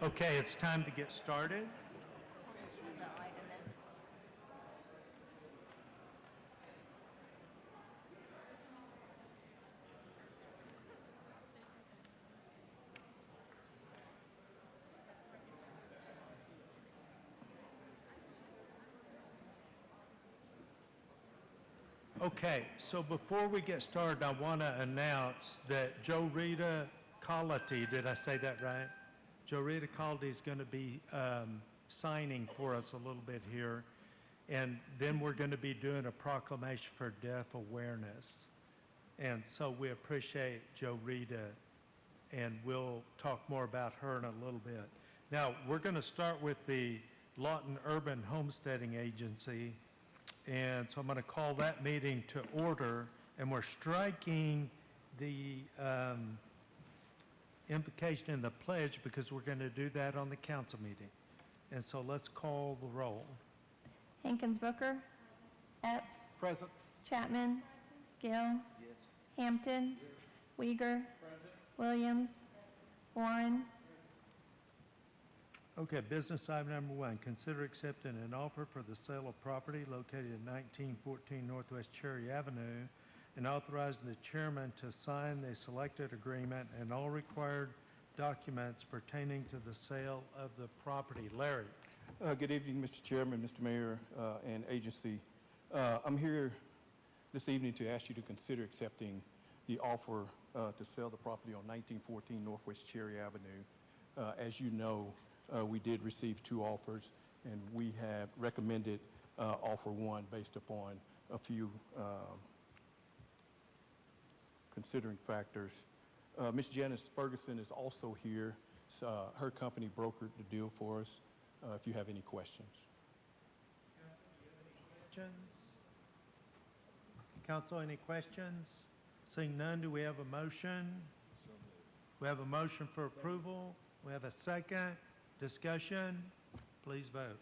Okay, it's time to get started. Okay, so before we get started, I want to announce that Joe Rita Colity, did I say that right? Joe Rita Colity is going to be signing for us a little bit here, and then we're going to be doing a proclamation for deaf awareness. And so we appreciate Joe Rita, and we'll talk more about her in a little bit. Now, we're going to start with the Lawton Urban Homesteading Agency. And so I'm going to call that meeting to order, and we're striking the invocation and the pledge because we're going to do that on the council meeting. And so let's call the roll. Hankins Booker. Epps. Present. Chapman. Gill. Yes. Hampton. Uyghur. Williams. Warren. Okay, business item number 1, consider accepting an offer for the sale of property located at 1914 Northwest Cherry Avenue and authorizing the chairman to sign the selected agreement and all required documents pertaining to the sale of the property. Larry. Good evening, Mr. Chairman, Mr. Mayor, and agency. I'm here this evening to ask you to consider accepting the offer to sell the property on 1914 Northwest Cherry Avenue. As you know, we did receive 2 offers, and we have recommended offer 1 based upon a few considering factors. Ms. Janice Ferguson is also here. Her company brokered the deal for us, if you have any questions. Council, any questions? Seeing none, do we have a motion? We have a motion for approval. We have a second. Discussion. Please vote.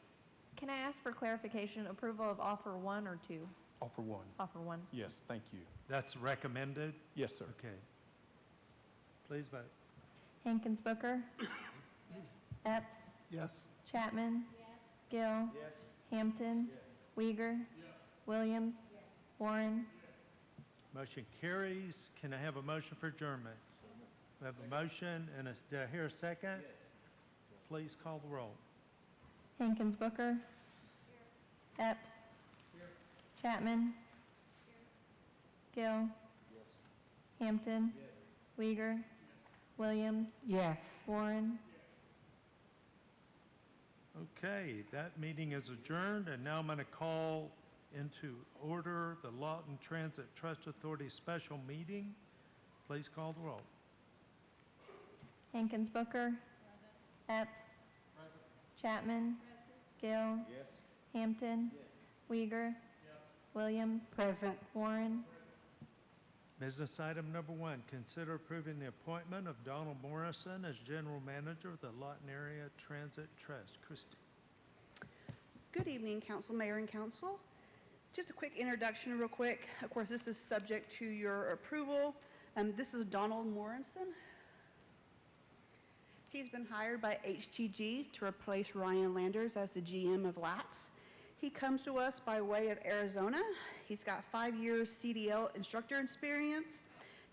Can I ask for clarification, approval of offer 1 or 2? Offer 1. Offer 1. Yes, thank you. That's recommended? Yes, sir. Okay. Please vote. Hankins Booker. Epps. Yes. Chapman. Gill. Hampton. Uyghur. Williams. Warren. Motion carries. Can I have a motion for adjournment? We have a motion and did I hear a second? Please call the roll. Hankins Booker. Epps. Chapman. Gill. Hampton. Uyghur. Williams. Yes. Warren. Okay, that meeting is adjourned, and now I'm going to call into order the Lawton Transit Trust Authority special meeting. Please call the roll. Hankins Booker. Epps. Chapman. Gill. Hampton. Uyghur. Williams. Present. Warren. Business item number 1, consider approving the appointment of Donald Morrison as General Manager of the Lawton Area Transit Trust. Christie. Good evening, Council, Mayor, and Council. Just a quick introduction real quick. Of course, this is subject to your approval. This is Donald Morrison. He's been hired by HTG to replace Ryan Landers as the GM of LATS. He comes to us by way of Arizona. He's got 5 years CDL instructor experience,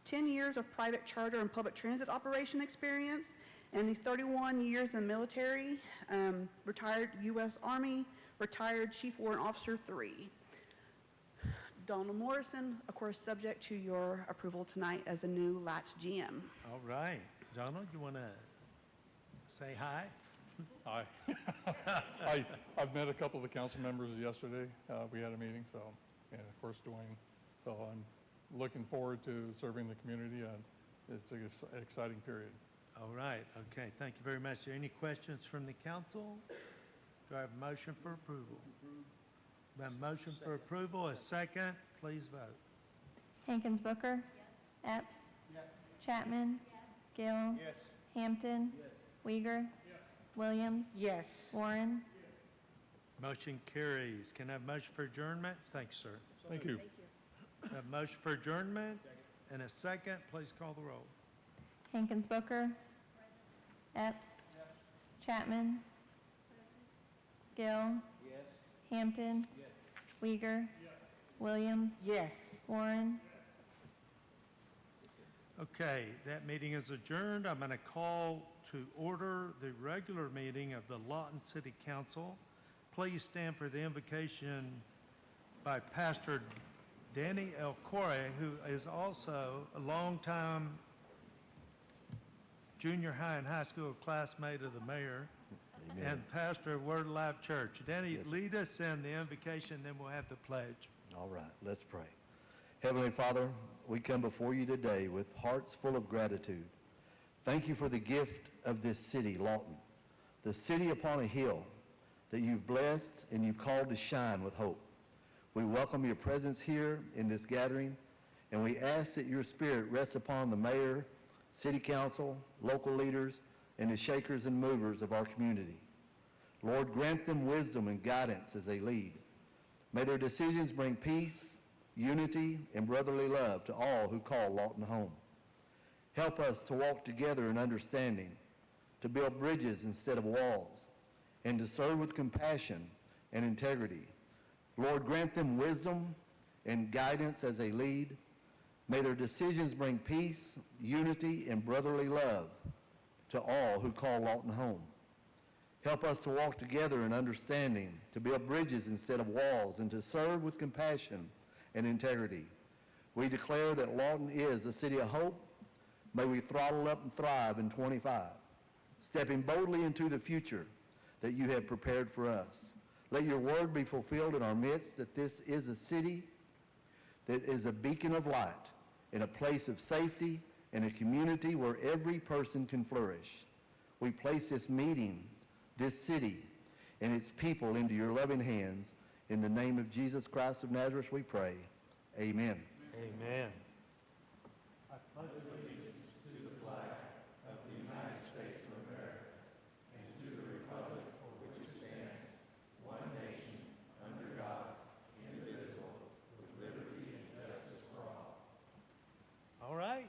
10 years of private charter and public transit operation experience, and he's 31 years in the military, retired U.S. Army, retired Chief Warrant Officer 3. Donald Morrison, of course, subject to your approval tonight as the new LATS GM. All right. Donald, you want to say hi? Hi. I've met a couple of the council members yesterday. We had a meeting, so, and of course Dwayne. So I'm looking forward to serving the community, and it's an exciting period. All right. Okay. Thank you very much. Are there any questions from the council? Do I have a motion for approval? We have a motion for approval. A second. Please vote. Hankins Booker. Epps. Chapman. Gill. Hampton. Uyghur. Williams. Yes. Warren. Motion carries. Can I have a motion for adjournment? Thanks, sir. Thank you. I have a motion for adjournment and a second. Please call the roll. Hankins Booker. Epps. Chapman? Gill? Hampton? Weiger? Williams? Yes. Warren? Okay, that meeting is adjourned. I'm going to call to order the regular meeting of the Lawton City Council. Please stand for the invocation by Pastor Danny Elcore, who is also a longtime junior high and high school classmate of the mayor and pastor of Word Alive Church. Danny, Yes. lead us in the invocation, then we'll have the pledge. All right, let's pray. Heavenly Father, we come before you today with hearts full of gratitude. Thank you for the gift of this city, Lawton, the city upon a hill that you've blessed and you've called to shine with hope. We welcome your presence here in this gathering, and we ask that your spirit rests upon the mayor, city council, local leaders, and the shakers and movers of our community. Lord, grant them wisdom and guidance as they lead. May their decisions bring peace, unity, and brotherly love to all who call Lawton home. Help us to walk together in understanding, to build bridges instead of walls, and to serve with compassion and integrity. Lord, grant them wisdom and guidance as they lead. May their decisions bring peace, unity, and brotherly love to all who call Lawton home. Help us to walk together in understanding, to build bridges instead of walls, and to serve with compassion and integrity. We declare that Lawton is a city of hope. May we throttle up and thrive in 25, stepping boldly into the future that you have prepared for us. Let your word be fulfilled in our midst, that this is a city that is a beacon of light, in a place of safety, and a community where every person can flourish. We place this meeting, this city, and its people into your loving hands. In the name of Jesus Christ of Nazareth we pray. Amen. Amen. All right.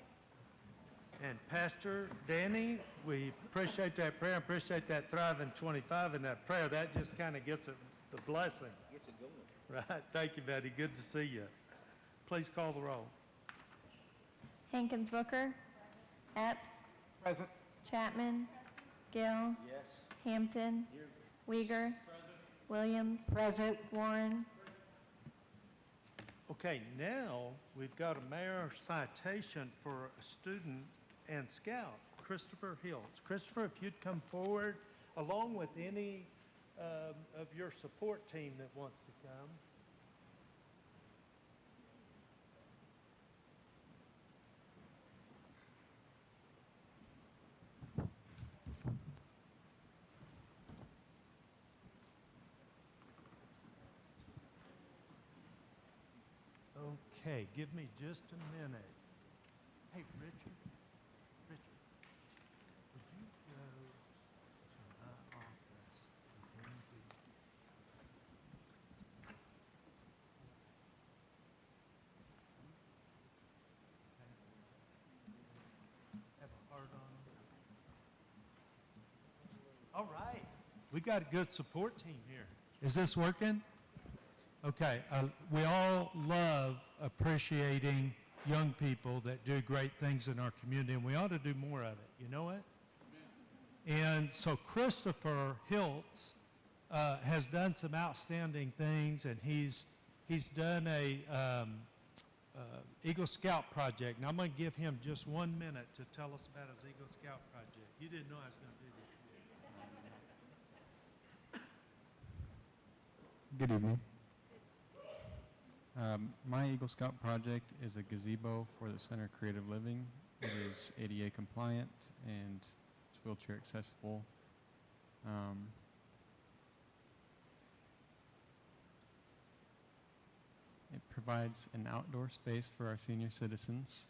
And Pastor Danny, we appreciate that prayer, appreciate that Thriving 25 and that prayer. That just kind of gets it, the blessing. Gets it going. Right. Thank you, Betty. Good to see you. Please call the roll. Hankins Booker? Epps? Present. Chapman? Gill? Yes. Hampton? Weiger? Williams? Present. Warren? Okay, now we've got a mayor citation for a student and scout, Christopher Hills. Christopher, if you'd come forward, along with any of your support team that wants to come. Okay, give me just a minute. Hey, Richard, would you go to my office and then have a heart on them? All right, we got a good support team here. Is this working? Okay, we all love appreciating young people that do great things in our community, and we ought to do more of it. You know it? And so Christopher Hiltz has done some outstanding things, and he's done a Eagle Scout project. And I'm going to give him just 1 minute to tell us about his Eagle Scout project. You didn't know I was going to do that. Good evening. My Eagle Scout project is a gazebo for the Center of Creative Living. It is ADA compliant and it's wheelchair accessible. It provides an outdoor space for our senior citizens.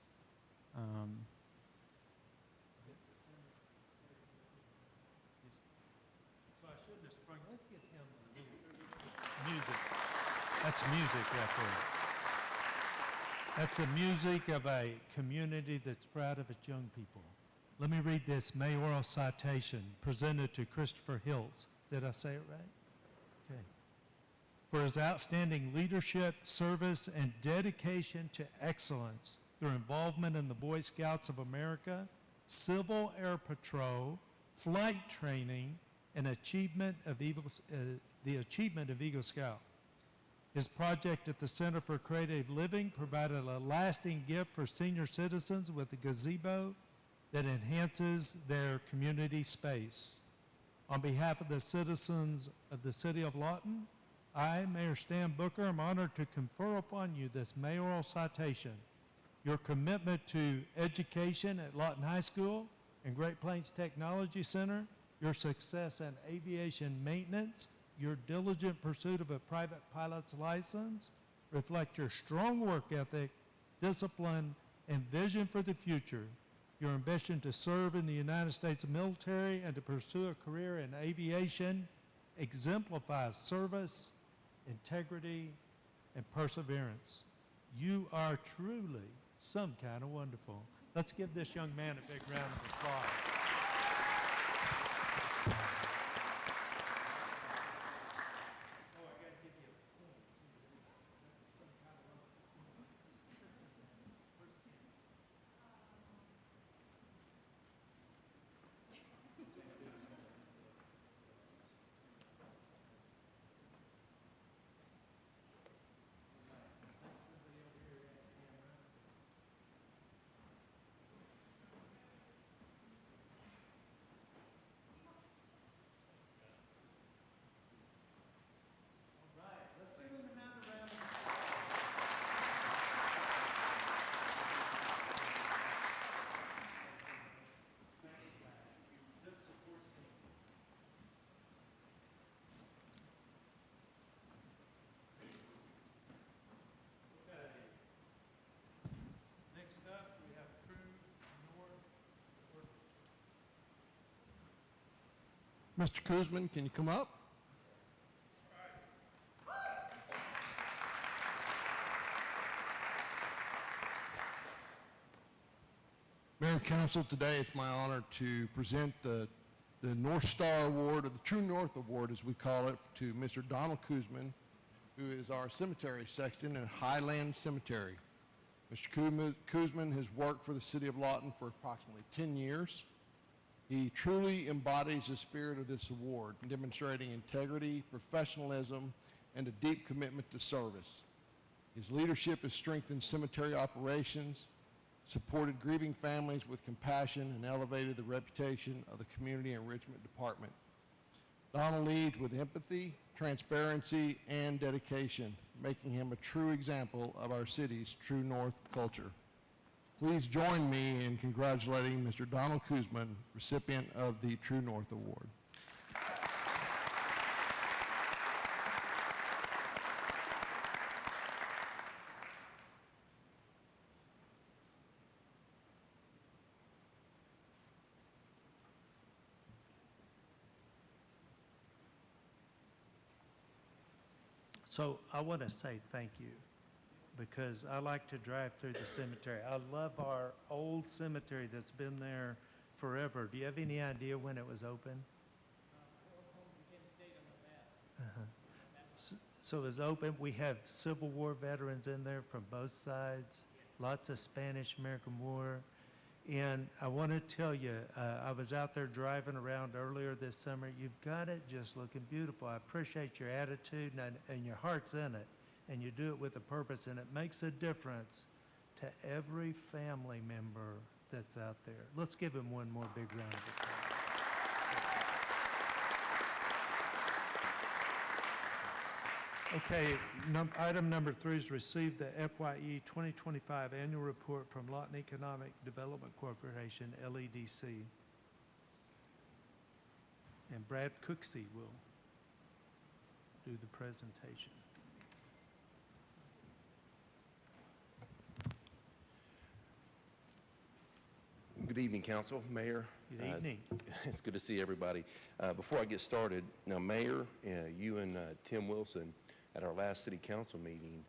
So I shouldn't have sprung. Let's get him a little music. That's music right there. That's the music of a community that's proud of its young people. let me read this mayoral citation presented to Christopher Hills. Did I say it right? Okay. For his outstanding leadership, service, and dedication to excellence through involvement in the Boy Scouts of America, Civil Air Patrol, flight training, and the achievement of Eagle Scout. His project at the Center for Creative Living provided a lasting gift for senior citizens with a gazebo that enhances their community space. On behalf of the citizens of the City of Lawton, I, Mayor Stan Booker, am honored to confer upon you this mayoral citation. Your commitment to education at Lawton High School and Great Plains Technology Center, your success in aviation maintenance, your diligent pursuit of a private pilot's license reflect your strong work ethic, discipline, and vision for the future. Your ambition to serve in the United States military and to pursue a career in aviation exemplifies service, integrity, and perseverance. You are truly some kind of wonderful. Let's give this young man a big round of applause. Next up, we have Cruz North. Mr. Kuzman, can you come up? Mayor and Council, today it's my honor to present the North Star Award, or the True North Award as we call it, to Mr. Donald Kuzman, who is our cemetery sexton in Highland Cemetery. Mr. Kuzman has worked for the City of Lawton for approximately 10 years. He truly embodies the spirit of this award, demonstrating integrity, professionalism, and a deep commitment to service. His leadership has strengthened cemetery operations, supported grieving families with compassion, and elevated the reputation of the Community Enrichment Department. Donald leads with empathy, transparency, and dedication, making him a true example of our city's True North culture. Please join me in congratulating Mr. Donald Kuzman, recipient of the True North Award. So I want to say thank you, because I like to drive through the cemetery. I love our old cemetery that's been there forever. Do you have any idea when it was open? So it was open. We have Civil War veterans in there from both sides, lots of Spanish-American War. And I want to tell you, I was out there driving around earlier this summer. You've got it just looking beautiful. I appreciate your attitude and your heart's in it, and you do it with a purpose, and it makes a difference to every family member that's out there. Let's give him one more big round of applause. Okay, item number 3 is receive the FYE 2025 annual report from Lawton Economic Development Corporation, LEDC. And Brad Cooksey will do the presentation. Good evening, Council, Mayor. Good evening. It's good to see everybody. Before I get started, now, Mayor, you and Tim Wilson, at our last City Council meeting,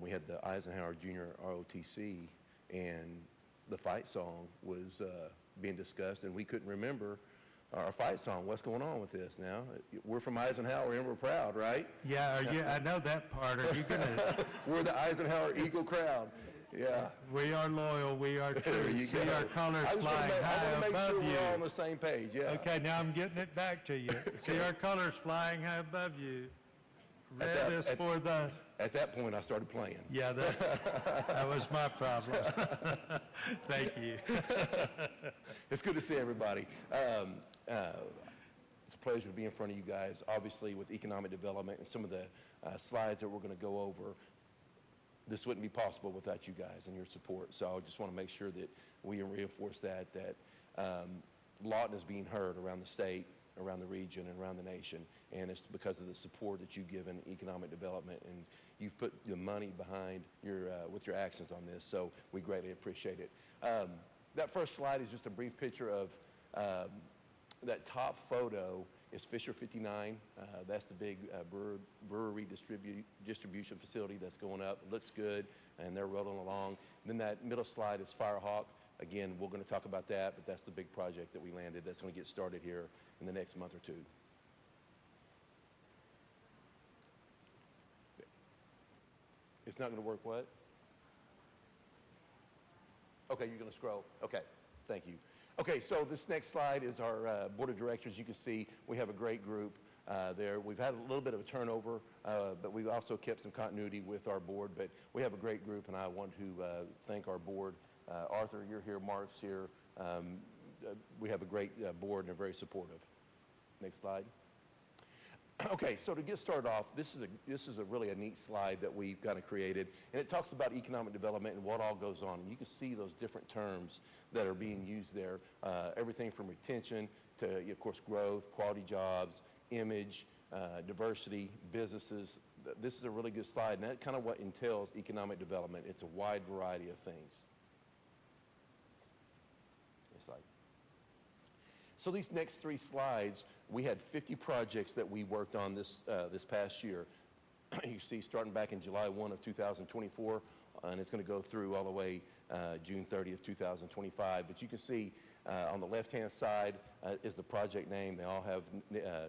we had the Eisenhower Junior ROTC, and the fight song was being discussed, and we couldn't remember our fight song. What's going on with this now? We're from Eisenhower and we're proud, right? Yeah, I know that part. Are you gonna, We're the Eisenhower Eagle crowd. Yeah. we are loyal, we are There true. you See go. our colors I just flying want high to make above sure you. we're all on the same page, yeah. Okay, now I'm getting it back to you. See our colors flying high above you. At Red that- is at- for the, At that point, I started playing. yeah, that was my problem. Thank you. It's good to see everybody. It's a pleasure to be in front of you guys, obviously with economic development and some of the slides that we're going to go over. This wouldn't be possible without you guys and your support. So I just want to make sure that we reinforce that Lawton is being heard around the state, around the region, and around the nation. And it's because of the support that you've given economic development, and you've put the money behind your, with your actions on this. So we greatly appreciate it. That first slide is just a brief picture of that top photo is Fisher 59. That's the big brewery distribution facility that's going up. It looks good, and they're rolling along. And then that middle slide is Firehawk. Again, we're going to talk about that, but that's the big project that we landed that's going to get started here in the next month or two. It's not going to work what? Okay, you're going to scroll. Okay, thank you. Okay, so this next slide is our board of directors. You can see we have a great group there. We've had a little bit of a turnover, but we've also kept some continuity with our board. But we have a great group, and I want to thank our board. Arthur, you're here. Mark's here. We have a great board, and they're very supportive. Next slide. Okay, so to get started off, this is a really a neat slide that we've kind of created, and it talks about economic development and what all goes on. And you can see those different terms that are being used there, everything from retention to, of course, growth, quality jobs, image, diversity, businesses. This is a really good slide, and that kind of what entails economic development. It's a wide variety of things. Next slide. So these next three slides, we had 50 projects that we worked on this past year. You see, starting back in July 1 of 2024, and it's going to go through all the way June 30 of 2025. But you can see on the left-hand side is the project name. They all have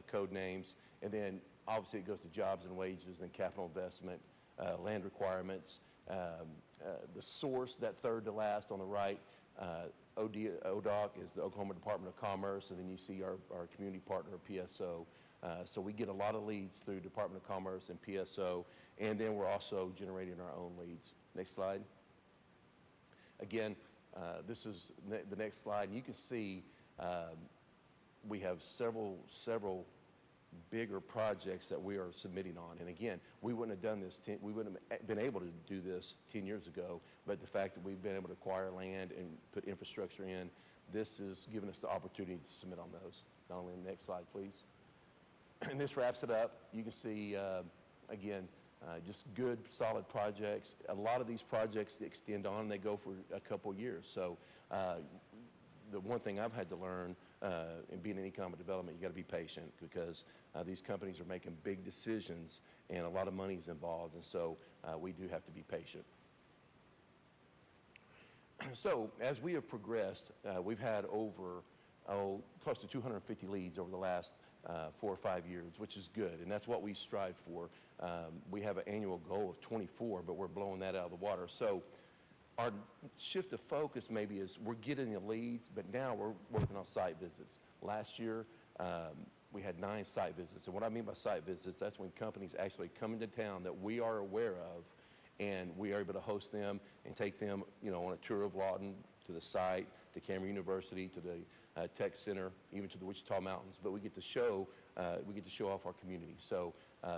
code names. And then obviously it goes to jobs and wages, then capital investment, land requirements. The source, that third to last on the right, ODOC is the Oklahoma Department of Commerce, and then you see our community partner, PSO. So we get a lot of leads through Department of Commerce and PSO, and then we're also generating our own leads. Next slide. Again, this is the next slide. You can see we have several bigger projects that we are submitting on. And again, we wouldn't have done this, we wouldn't have been able to do this 10 years ago, but the fact that we've been able to acquire land and put infrastructure in, this is giving us the opportunity to submit on those. Not only the next slide, please. And this wraps it up. You can see, again, just good, solid projects. A lot of these projects extend on, they go for a couple years. So the one thing I've had to learn in being in economic development, you got to be patient because these companies are making big decisions and a lot of money is involved, and so we do have to be patient. So as we have progressed, we've had over close to 250 leads over the last 4 or 5 years, which is good, and that's what we strive for. We have an annual goal of 24, but we're blowing that out of the water. So our shift of focus maybe is we're getting the leads, but now we're working on site visits. Last year, we had 9 site visits. And what I mean by site visits, that's when companies actually come into town that we are aware of, and we are able to host them and take them, on a tour of Lawton, to the site, to Cameron University, to the Tech Center, even to the Wichita Mountains. But we get to show off our community. So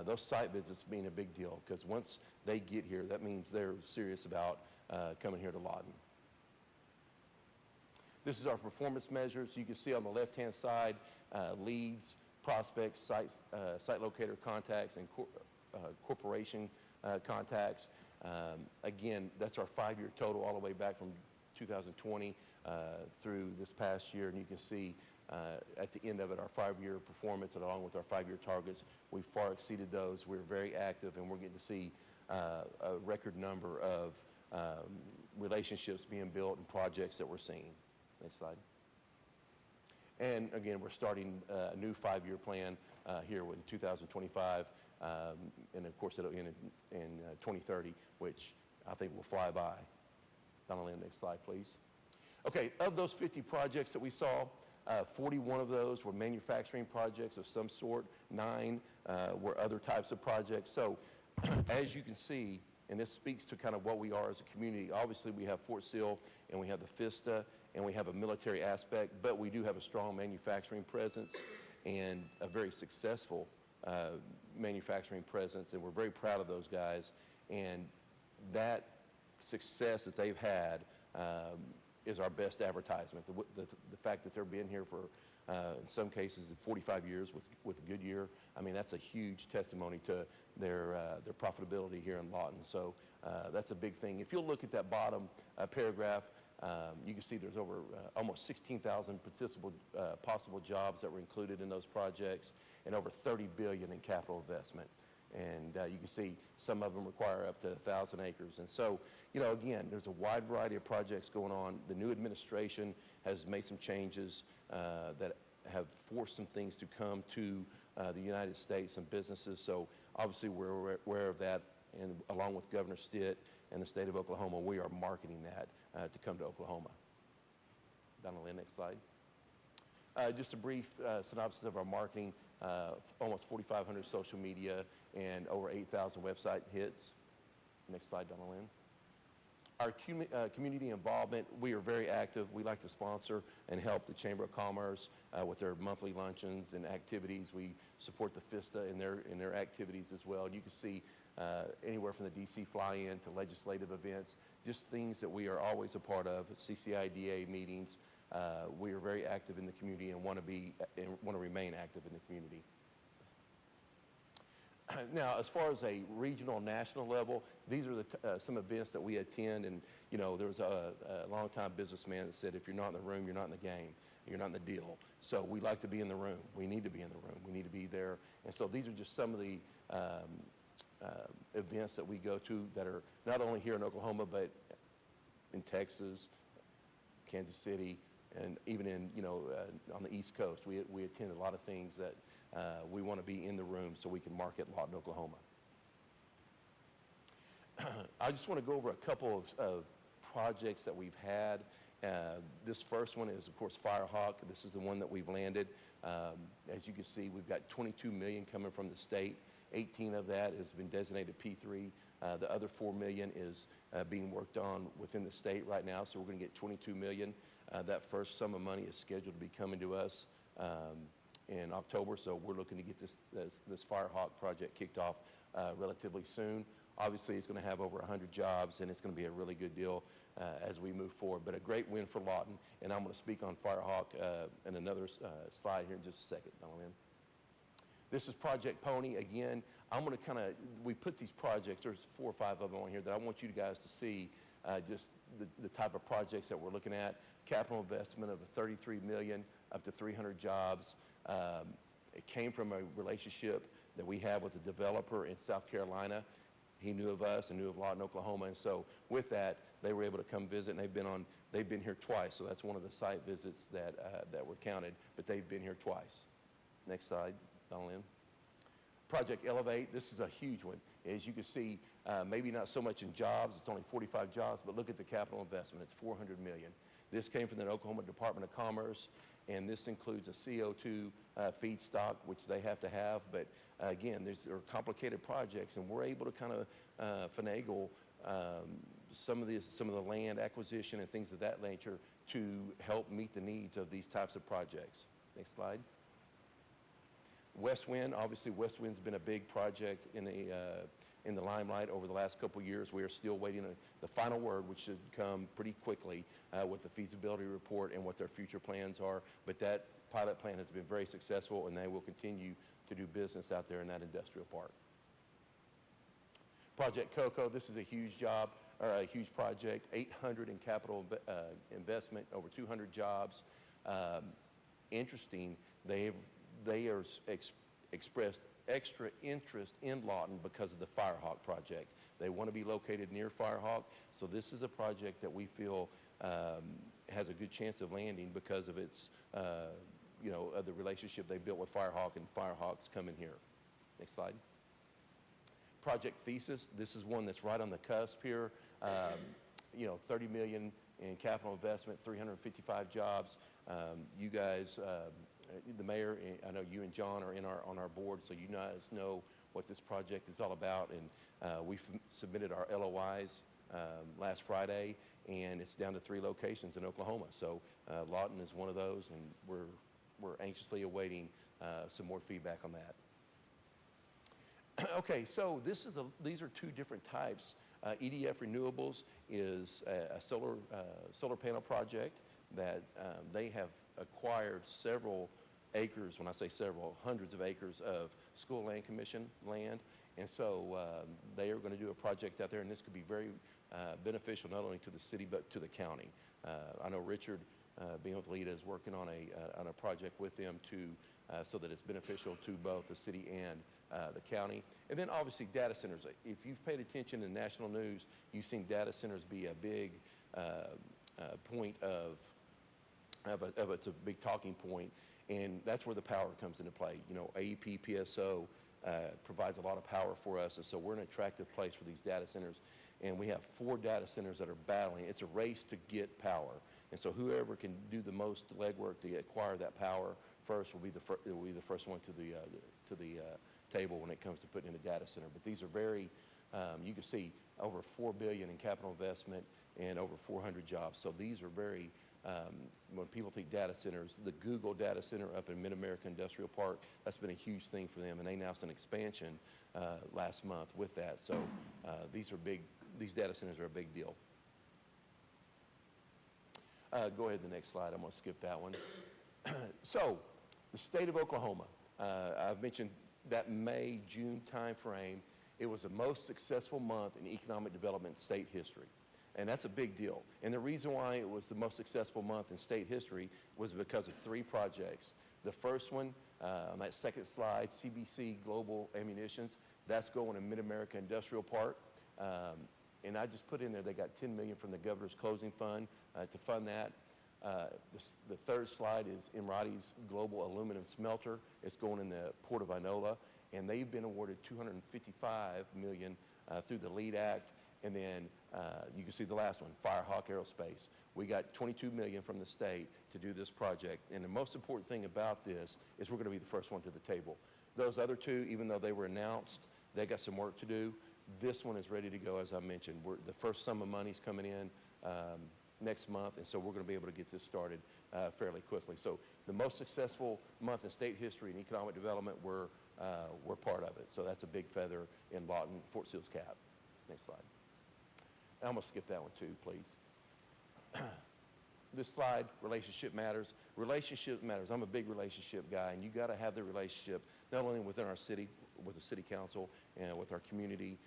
those site visits being a big deal, because once they get here, that means they're serious about coming here to Lawton. This is our performance measures. You can see on the left-hand side, leads, prospects, site locator contacts, and corporation contacts. Again, that's our 5-year total all the way back from 2020 through this past year. And you can see at the end of it, our 5-year performance, and along with our 5-year targets, we far exceeded those. We're very active, and we're getting to see a record number of relationships being built and projects that we're seeing. Next slide. And again, we're starting a new 5-year plan here in 2025, and of course it'll end in 2030, which I think will fly by. Donna, next slide, please. Okay, of those 50 projects that we saw, 41 of those were manufacturing projects of some sort. 9 were other types of projects. So as you can see, and this speaks to kind of what we are as a community, obviously we have Fort Sill and we have the FISTA and we have a military aspect, but we do have a strong manufacturing presence and a very successful manufacturing presence, and we're very proud of those guys. And that success that they've had is our best advertisement. The fact that they're been here for, in some cases, 45 years with Goodyear, I mean, that's a huge testimony to their profitability here in Lawton. So that's a big thing. If you'll look at that bottom paragraph, you can see there's over almost 16,000 possible jobs that were included in those projects, and over $30 billion in capital investment. And you can see some of them require up to 1,000 acres. And so, you know, again, there's a wide variety of projects going on. The new administration has made some changes that have forced some things to come to the United States and businesses. So obviously we're aware of that, and along with Governor Stitt and the state of Oklahoma, we are marketing that to come to Oklahoma. Donna Lynn, next slide. Just a brief synopsis of our marketing, almost 4,500 social media and over 8,000 website hits. Next slide, Donna Lynn. Our community involvement, we are very active. We like to sponsor and help the Chamber of Commerce with their monthly luncheons and activities. We support the FISTA in their activities as well. And you can see anywhere from the DC fly-in to legislative events, just things that we are always a part of, CCIDA meetings. We are very active in the community and want to remain active in the community. Now, as far as a regional, national level, these are some events that we attend. And you know, there was a longtime businessman that said, "If you're not in the room, you're not in the game. You're not in the deal." So we like to be in the room. We need to be in the room. We need to be there. And so these are just some of the events that we go to that are not only here in Oklahoma, but in Texas, Kansas City, and even in, you know, on the East Coast. We attend a lot of things that we want to be in the room so we can market Lawton, Oklahoma. I just want to go over a couple of projects that we've had. This first one is, of course, Firehawk. This is the one that we've landed. As you can see, we've got $22 million coming from the state. 18 of that has been designated P3. The other $4 million is being worked on within the state right now, so we're going to get $22 million. That first sum of money is scheduled to be coming to us in October, so we're looking to get this Firehawk project kicked off relatively soon. Obviously, it's going to have over 100 jobs, and it's going to be a really good deal as we move forward, but a great win for Lawton. And I'm going to speak on Firehawk in another slide here in just a second. This is Project Pony. Again, I'm going to we put these projects, there's 4 or 5 of them on here that I want you guys to see just the type of projects that we're looking at. Capital investment of $33 million, up to 300 jobs. It came from a relationship that we have with a developer in South Carolina. He knew of us and knew of Lawton, Oklahoma, and so with that, they were able to come visit, and they've been here twice, so that's one of the site visits that were counted, but they've been here twice. Next slide, Donald. Project Elevate, this is a huge one. As you can see, maybe not so much in jobs, it's only 45 jobs, but look at the capital investment, it's $400 million. This came from the Oklahoma Department of Commerce, and this includes a CO2 feedstock, which they have to have, but again, these are complicated projects, and we're able to kind of finagle some of the land acquisition and things of that nature to help meet the needs of these types of projects. Next slide. West Wind, obviously West Wind's been a big project in the limelight over the last couple of years. We are still waiting on the final word, which should come pretty quickly with the feasibility report and what their future plans are. But that pilot plan has been very successful, and they will continue to do business out there in that industrial park. Project Cocoa, this is a huge job, or a huge project, 800 in capital investment, over 200 jobs. Interesting, they are expressed extra interest in Lawton because of the Firehawk project. They want to be located near Firehawk. So this is a project that we feel has a good chance of landing because of its, of the relationship they built with Firehawk, and Firehawk's coming here. Next slide. Project Thesis, this is one that's right on the cusp here. 30 million in capital investment, 355 jobs. You guys, the mayor, I know you and John are on our board, so you guys know what this project is all about. And we submitted our LOIs last Friday, and it's down to 3 locations in Oklahoma. So Lawton is one of those, and we're anxiously awaiting some more feedback on that. Okay, so these are 2 different types. EDF Renewables is a solar panel project that they have acquired several acres, when I say several, hundreds of acres of school land commission land. And so they are going to do a project out there, and this could be very beneficial not only to the city but to the county. I know Richard, being with LEDA, is working on a project with them so that it's beneficial to both the city and the county. And then obviously data centers. If you've paid attention in national news, you've seen data centers be a big point it's a big talking point, and that's where the power comes into play. AEP PSO provides a lot of power for us, and so we're an attractive place for these data centers. And we have 4 data centers that are battling. It's a race to get power, and so whoever can do the most legwork to acquire that power first will be the first one to the table when it comes to putting in a data center. But these are very, you can see over $4 billion in capital investment and over 400 jobs. So these are very, when people think data centers, the Google data center up in Mid-America Industrial Park, that's been a huge thing for them, and they announced an expansion last month with that. So these data centers are a big deal. Go ahead to the next slide. I'm going to skip that one. So the state of Oklahoma, I've mentioned that May, June time frame. It was the most successful month in economic development in state history. And that's a big deal. And the reason why it was the most successful month in state history was because of 3 projects. The first one, on that second slide, CBC Global Ammunitions, that's going in Mid-America Industrial Park. And I just put in there, they got $10 million from the governor's closing fund to fund that. The third slide is Emirati's Global Aluminum Smelter. It's going in the Port of Inola, and they've been awarded $255 million through the LEAD Act. And then you can see the last one, Firehawk Aerospace. We got $22 million from the state to do this project. And the most important thing about this is we're going to be the first one to the table. Those other 2, even though they were announced, they got some work to do. This one is ready to go, as I mentioned. The first sum of money is coming in next month, and so we're going to be able to get this started fairly quickly. So the most successful month in state history and economic development, we're part of it. So that's a big feather in Lawton, Fort Seals cap. Next slide. I'm going to skip that one too, please. This slide, relationship matters. Relationship matters. I'm a big relationship guy, and you got to have the relationship not only within our city, with the city council and with our community,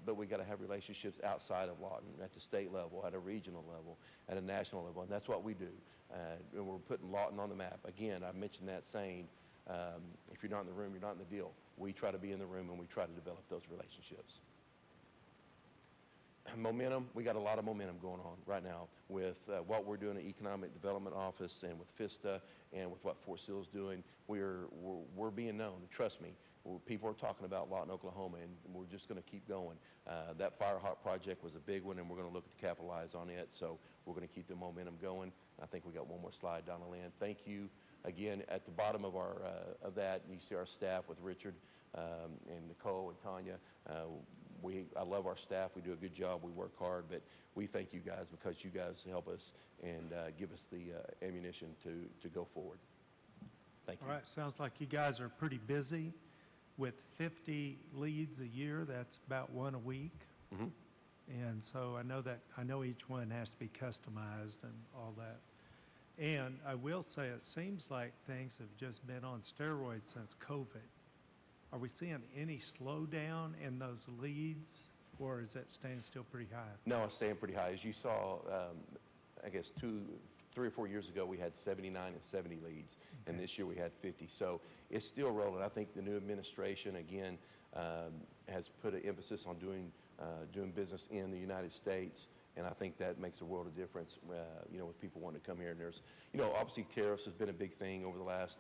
but we got to have relationships outside of Lawton, at the state level, at a regional level, at a national level, and that's what we do. And we're putting Lawton on the map. Again, I mentioned that saying, if you're not in the room, you're not in the deal. We try to be in the room, and we try to develop those relationships. Momentum, we got a lot of momentum going on right now with what we're doing in the Economic Development Office and with FISTA and with what Fort Seals doing. We're being known. Trust me, people are talking about Lawton, Oklahoma, and we're just going to keep going. That Firehawk project was a big one, and we're going to look to capitalize on it, so we're going to keep the momentum going. I think we got one more slide, Donna Lynn. Thank you. Again, at the bottom of that, you see our staff with Richard and Nicole and Tanya. I love our staff. We do a good job. We work hard, but we thank you guys because you guys help us and give us the ammunition to go forward. Thank you. All right, sounds like you guys are pretty busy. With 50 leads a year, that's about 1 a week. Mm-hmm. And so I know each one has to be customized and all that. And I will say it seems like things have just been on steroids since COVID. Are we seeing any slowdown in those leads, or is that staying still pretty high? No, it's staying pretty high. As you saw, I guess 3 or 4 years ago, we had 79 and 70 leads, and this year we had 50. So it's still rolling. I think the new administration, again, has put an emphasis on doing doing business in the United States. And I think that makes a world of difference, with people wanting to come here. And there's, obviously tariffs has been a big thing over the last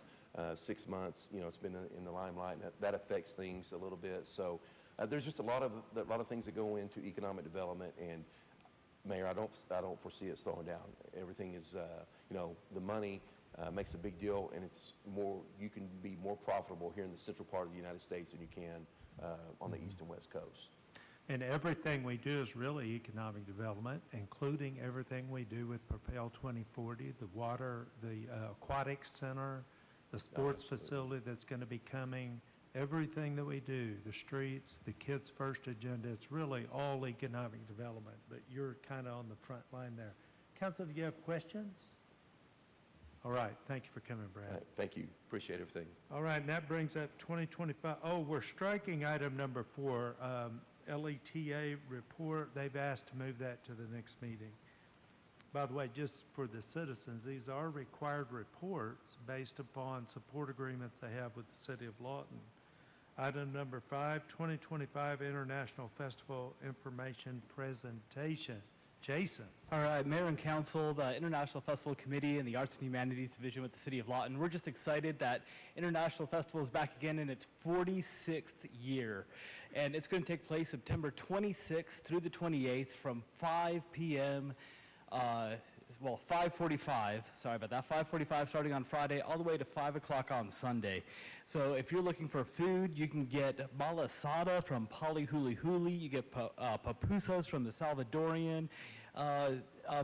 6 months. It's been in the limelight, and that affects things a little bit. So there's just a lot of things that go into economic development. And Mayor, I don't foresee it slowing down. Everything is, the money makes a big deal, and you can be more profitable here in the central part of the United States than you can on the east and west coast. And everything we do is really economic development, including everything we do with Propel 2040, the water, the aquatic center, the sports facility that's going to be coming, everything that we do, the streets, the Kids First agenda, it's really all economic development, but you're kind of on the front line there. Council, do you have questions? All right, thank you for coming, Brad. All right, thank you. Appreciate everything. All right, and that brings up 2025. Oh, we're striking item number 4, LETA report. They've asked to move that to the next meeting. By the way, just for the citizens, these are required reports based upon support agreements they have with the City of Lawton. Item number 5, 2025 International Festival Information Presentation. Jason. All right, Mayor and Council, the International Festival Committee and the Arts and Humanities Division with the City of Lawton, we're just excited that International Festival is back again in its 46th year. And it's going to take place September 26th through the 28th from 5 p.m. 5:45, sorry about that, 5:45 starting on Friday all the way to 5 o'clock on Sunday. So if you're looking for food, you can get malasada from Pali Huli Huli, you get pupusas from the Salvadorian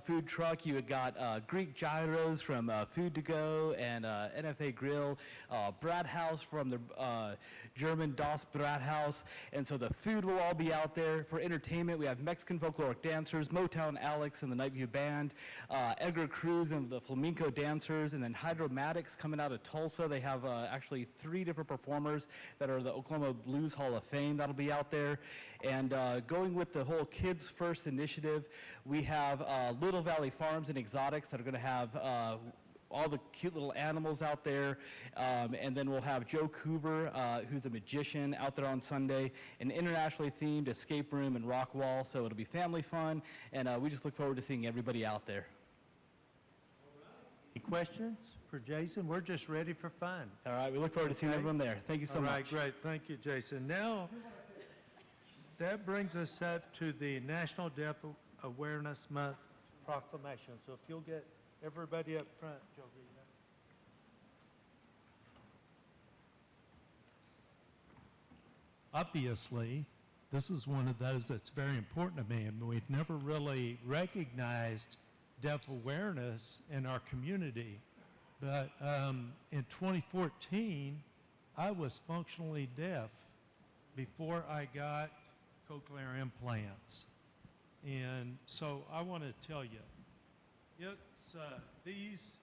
food truck, you got Greek gyros from Food to Go and NFA Grill, Brathaus from the German Das Brathaus, and so the food will all be out there. For entertainment, we have Mexican folkloric dancers, Motown Alex and the Nightview Band, Edgar Cruz and the Flamenco Dancers, and then Hydromatics coming out of Tulsa. They have actually 3 different performers that are the Oklahoma Blues Hall of Fame that'll be out there. And going with the whole Kids First initiative, we have Little Valley Farms and Exotics that are going to have all the cute little animals out there. And then we'll have Joe Coover, who's a magician, out there on Sunday, an internationally themed escape room and rock wall. So it'll be family fun, and we just look forward to seeing everybody out there. Any questions for Jason? We're just ready for fun. All right, we look forward to seeing everyone there. Thank you so much. All right, great. Thank you, Jason. Now, that brings us up to the National Deaf Awareness Month proclamation. So if you'll get everybody up front, Jovita. Obviously, this is one of those that's very important to me, and we've never really recognized deaf awareness in our community. But in 2014, I was functionally deaf before I got cochlear implants. And so I want to tell you, it's these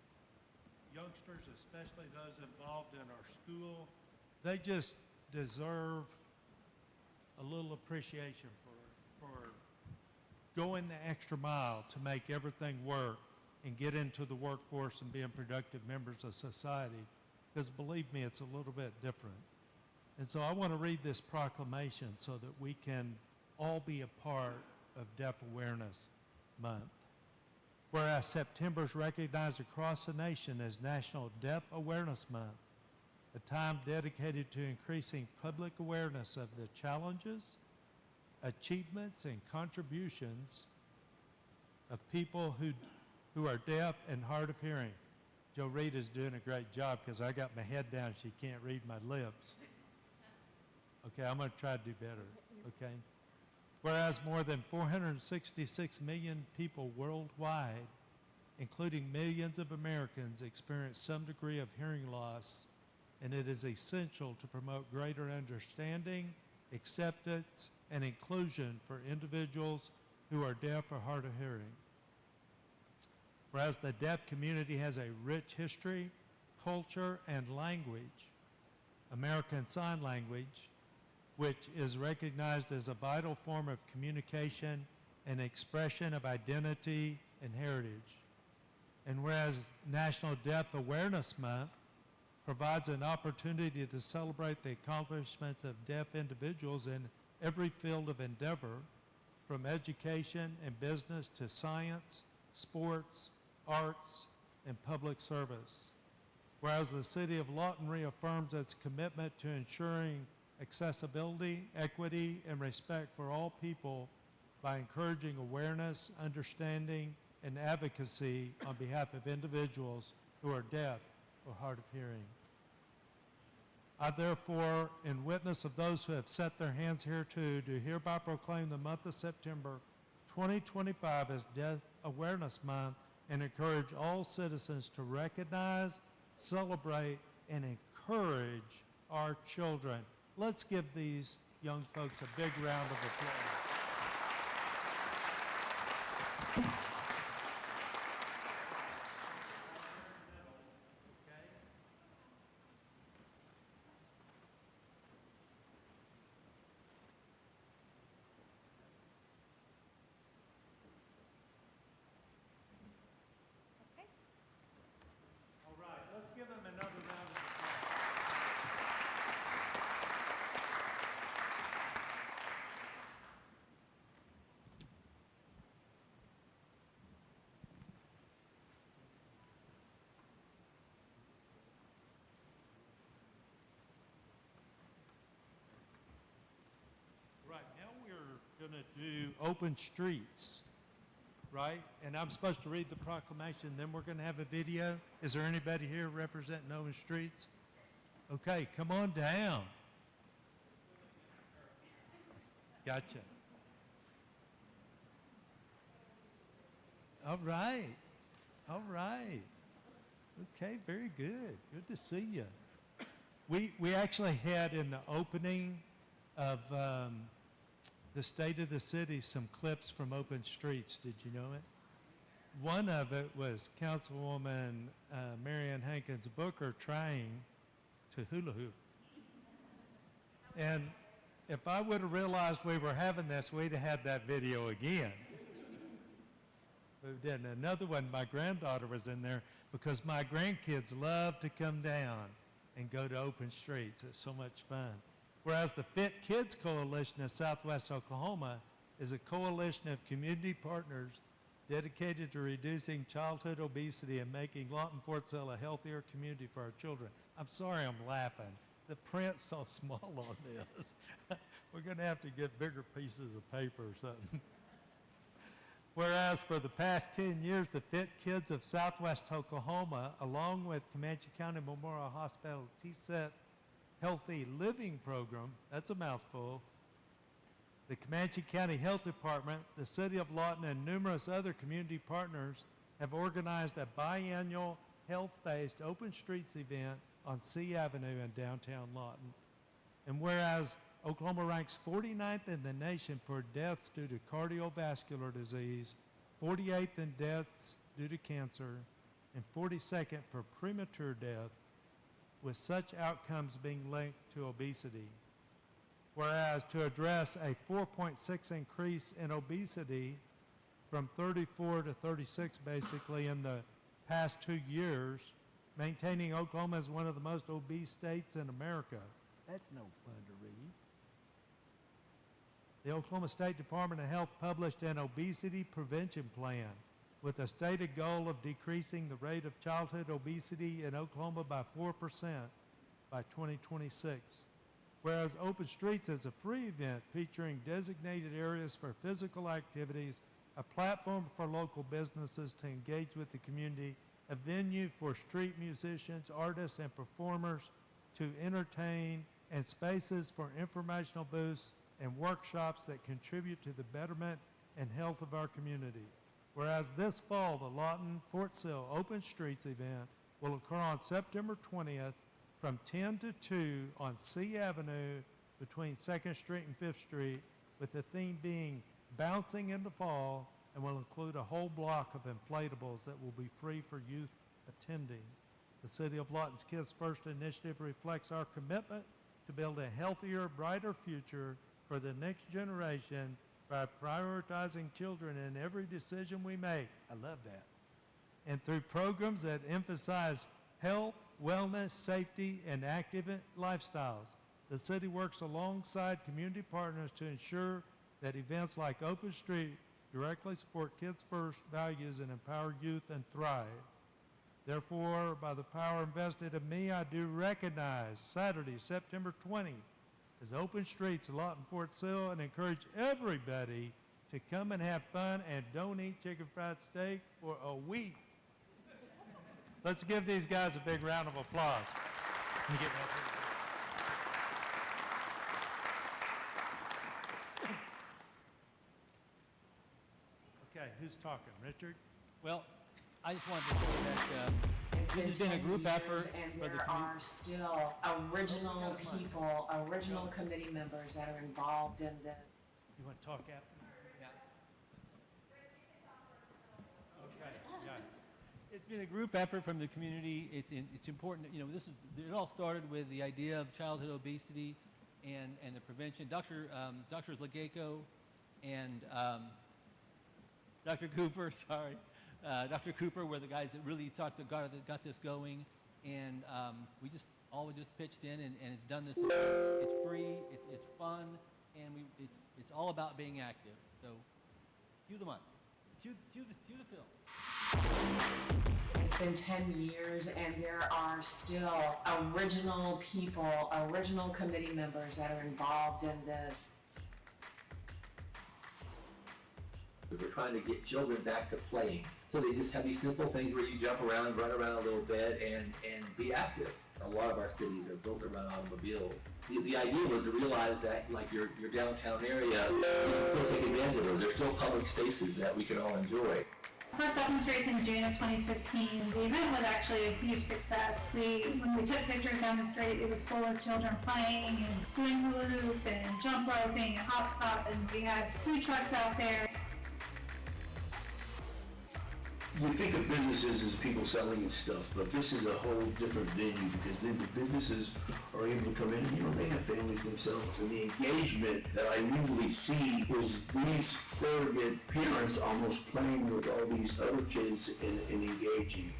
youngsters, especially those involved in our school, they just deserve a little appreciation for going the extra mile to make everything work and get into the workforce and being productive members of society. Because believe me, it's a little bit different. And so I want to read this proclamation so that we can all be a part of Deaf Awareness Month. Whereas September is recognized across the nation as National Deaf Awareness Month, a time dedicated to increasing public awareness of the challenges, achievements, and contributions of people who are deaf and hard of hearing. Joe Reed is doing a great job because I got my head down. She can't read my lips. Okay, I'm going to try to do better, okay? Whereas more than 466 million people worldwide, including millions of Americans, experience some degree of hearing loss, and it is essential to promote greater understanding, acceptance, and inclusion for individuals who are deaf or hard of hearing. Whereas the deaf community has a rich history, culture, and language, American Sign Language, which is recognized as a vital form of communication and expression of identity and heritage. And whereas National Deaf Awareness Month provides an opportunity to celebrate the accomplishments of deaf individuals in every field of endeavor, from education and business to science, sports, arts, and public service. Whereas the City of Lawton reaffirms its commitment to ensuring accessibility, equity, and respect for all people by encouraging awareness, understanding, and advocacy on behalf of individuals who are deaf or hard of hearing. I therefore, in witness of those who have set their hands hereto, do hereby proclaim the month of September 2025 as Deaf Awareness Month and encourage all citizens to recognize, celebrate, and encourage our children. Let's give these young folks a big round of applause. All right, let's give them another round of applause. Right, now we're going to do open streets, right? And I'm supposed to read the proclamation, then we're going to have a video. Is there anybody here representing open streets? Okay, come on down. Gotcha. All right. All right. Okay, very good. Good to see you. We actually had in the opening of the State of the City some clips from open streets. Did you know it? One of it was Councilwoman Marianne Hankins Booker trying to hula hoop. And if I would have realized we were having this, we'd have had that video again. But we didn't. Another one, my granddaughter was in there because my grandkids love to come down and go to open streets. It's so much fun. Whereas the Fit Kids Coalition of Southwest Oklahoma is a coalition of community partners dedicated to reducing childhood obesity and making Lawton Fort Sill a healthier community for our children. I'm sorry I'm laughing. The print's so small on this. We're going to have to get bigger pieces of paper or something. Whereas for the past 10 years, the Fit Kids of Southwest Oklahoma, along with Comanche County Memorial Hospital TSET Healthy Living Program, that's a mouthful, the Comanche County Health Department, the City of Lawton, and numerous other community partners have organized a biannual health-based open streets event on C Avenue in downtown Lawton. And whereas Oklahoma ranks 49th in the nation for deaths due to cardiovascular disease, 48th in deaths due to cancer, and 42nd for premature death, with such outcomes being linked to obesity. Whereas to address a 4.6 increase in obesity from 34 to 36 basically in the past 2 years, maintaining Oklahoma as one of the most obese states in America. That's no fun to read. The Oklahoma State Department of Health published an obesity prevention plan with a stated goal of decreasing the rate of childhood obesity in Oklahoma by 4% by 2026. Whereas Open Streets is a free event featuring designated areas for physical activities, a platform for local businesses to engage with the community, a venue for street musicians, artists, and performers to entertain, and spaces for informational booths and workshops that contribute to the betterment and health of our community. Whereas this fall, the Lawton Fort Sill Open Streets event will occur on September 20th from 10 to 2 on C Avenue between 2nd Street and 5th Street, with the theme being Bouncing in the Fall, and will include a whole block of inflatables that will be free for youth attending. The City of Lawton's Kids First initiative reflects our commitment to build a healthier, brighter future for the next generation by prioritizing children in every decision we make. I love that. And through programs that emphasize health, wellness, safety, and active lifestyles. The city works alongside community partners to ensure that events like Open Street directly support Kids First values and empower youth and thrive. Therefore, by the power invested in me, I do recognize Saturday, September 20th, as Open Streets in Lawton, Fort Sill, and encourage everybody to come and have fun and don't eat chicken fried steak for a week. Let's give these guys a big round of applause. Let me get that here. Okay, who's talking? Richard? Well, I just wanted to say that this has been a group effort And for the there are still original people, original committee members that are involved in this. You want to talk after? Okay, yeah. It's been a group effort from the community. It's important, you know, it all started with the idea of childhood obesity and the prevention. Drs. Legayco and Dr. Cooper, sorry. Dr. Cooper were the guys that really got this going, and we just all just pitched in and done this. It's free, it's fun, and it's all about being active. So, cue them up. Cue the film. It's been 10 years and there are still original people, original committee members that are involved in this. We're trying to get children back to playing. So they just have these simple things where you jump around, run around a little bit, and be active. A lot of our cities are built around automobiles. The idea was to realize that, like your downtown area, you can still take advantage of those. There's still public spaces that we can all enjoy. First Open Streets in June of 2015. The event was actually a huge success. When we took pictures down the street, it was full of children playing and doing hula hoop and jump roping and hopscotch, and we had food trucks out there. You think of businesses as people selling and stuff, but this is a whole different venue because then the businesses are able to come in and, you know, they have families themselves. And the engagement that I usually see was these surrogate parents almost playing with all these other kids and engaging.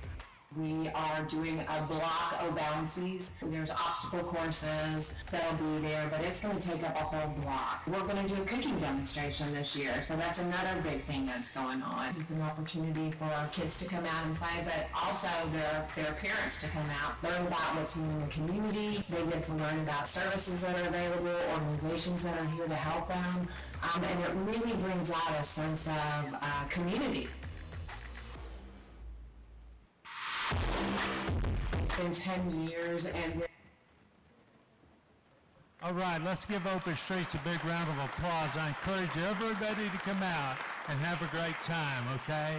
We are doing a block of bouncies. There's obstacle courses that'll be there, but it's going to take up a whole block. We're going to do a cooking demonstration this year, so that's another big thing that's going on. It's an opportunity for our kids to come out and play, but also their parents to come out, learn about what's new in the community. They get to learn about services that are available, organizations that are here to help them, and it really brings out a sense of community. It's been 10 years and All right, let's give Open Streets a big round of applause. I encourage everybody to come out and have a great time, okay?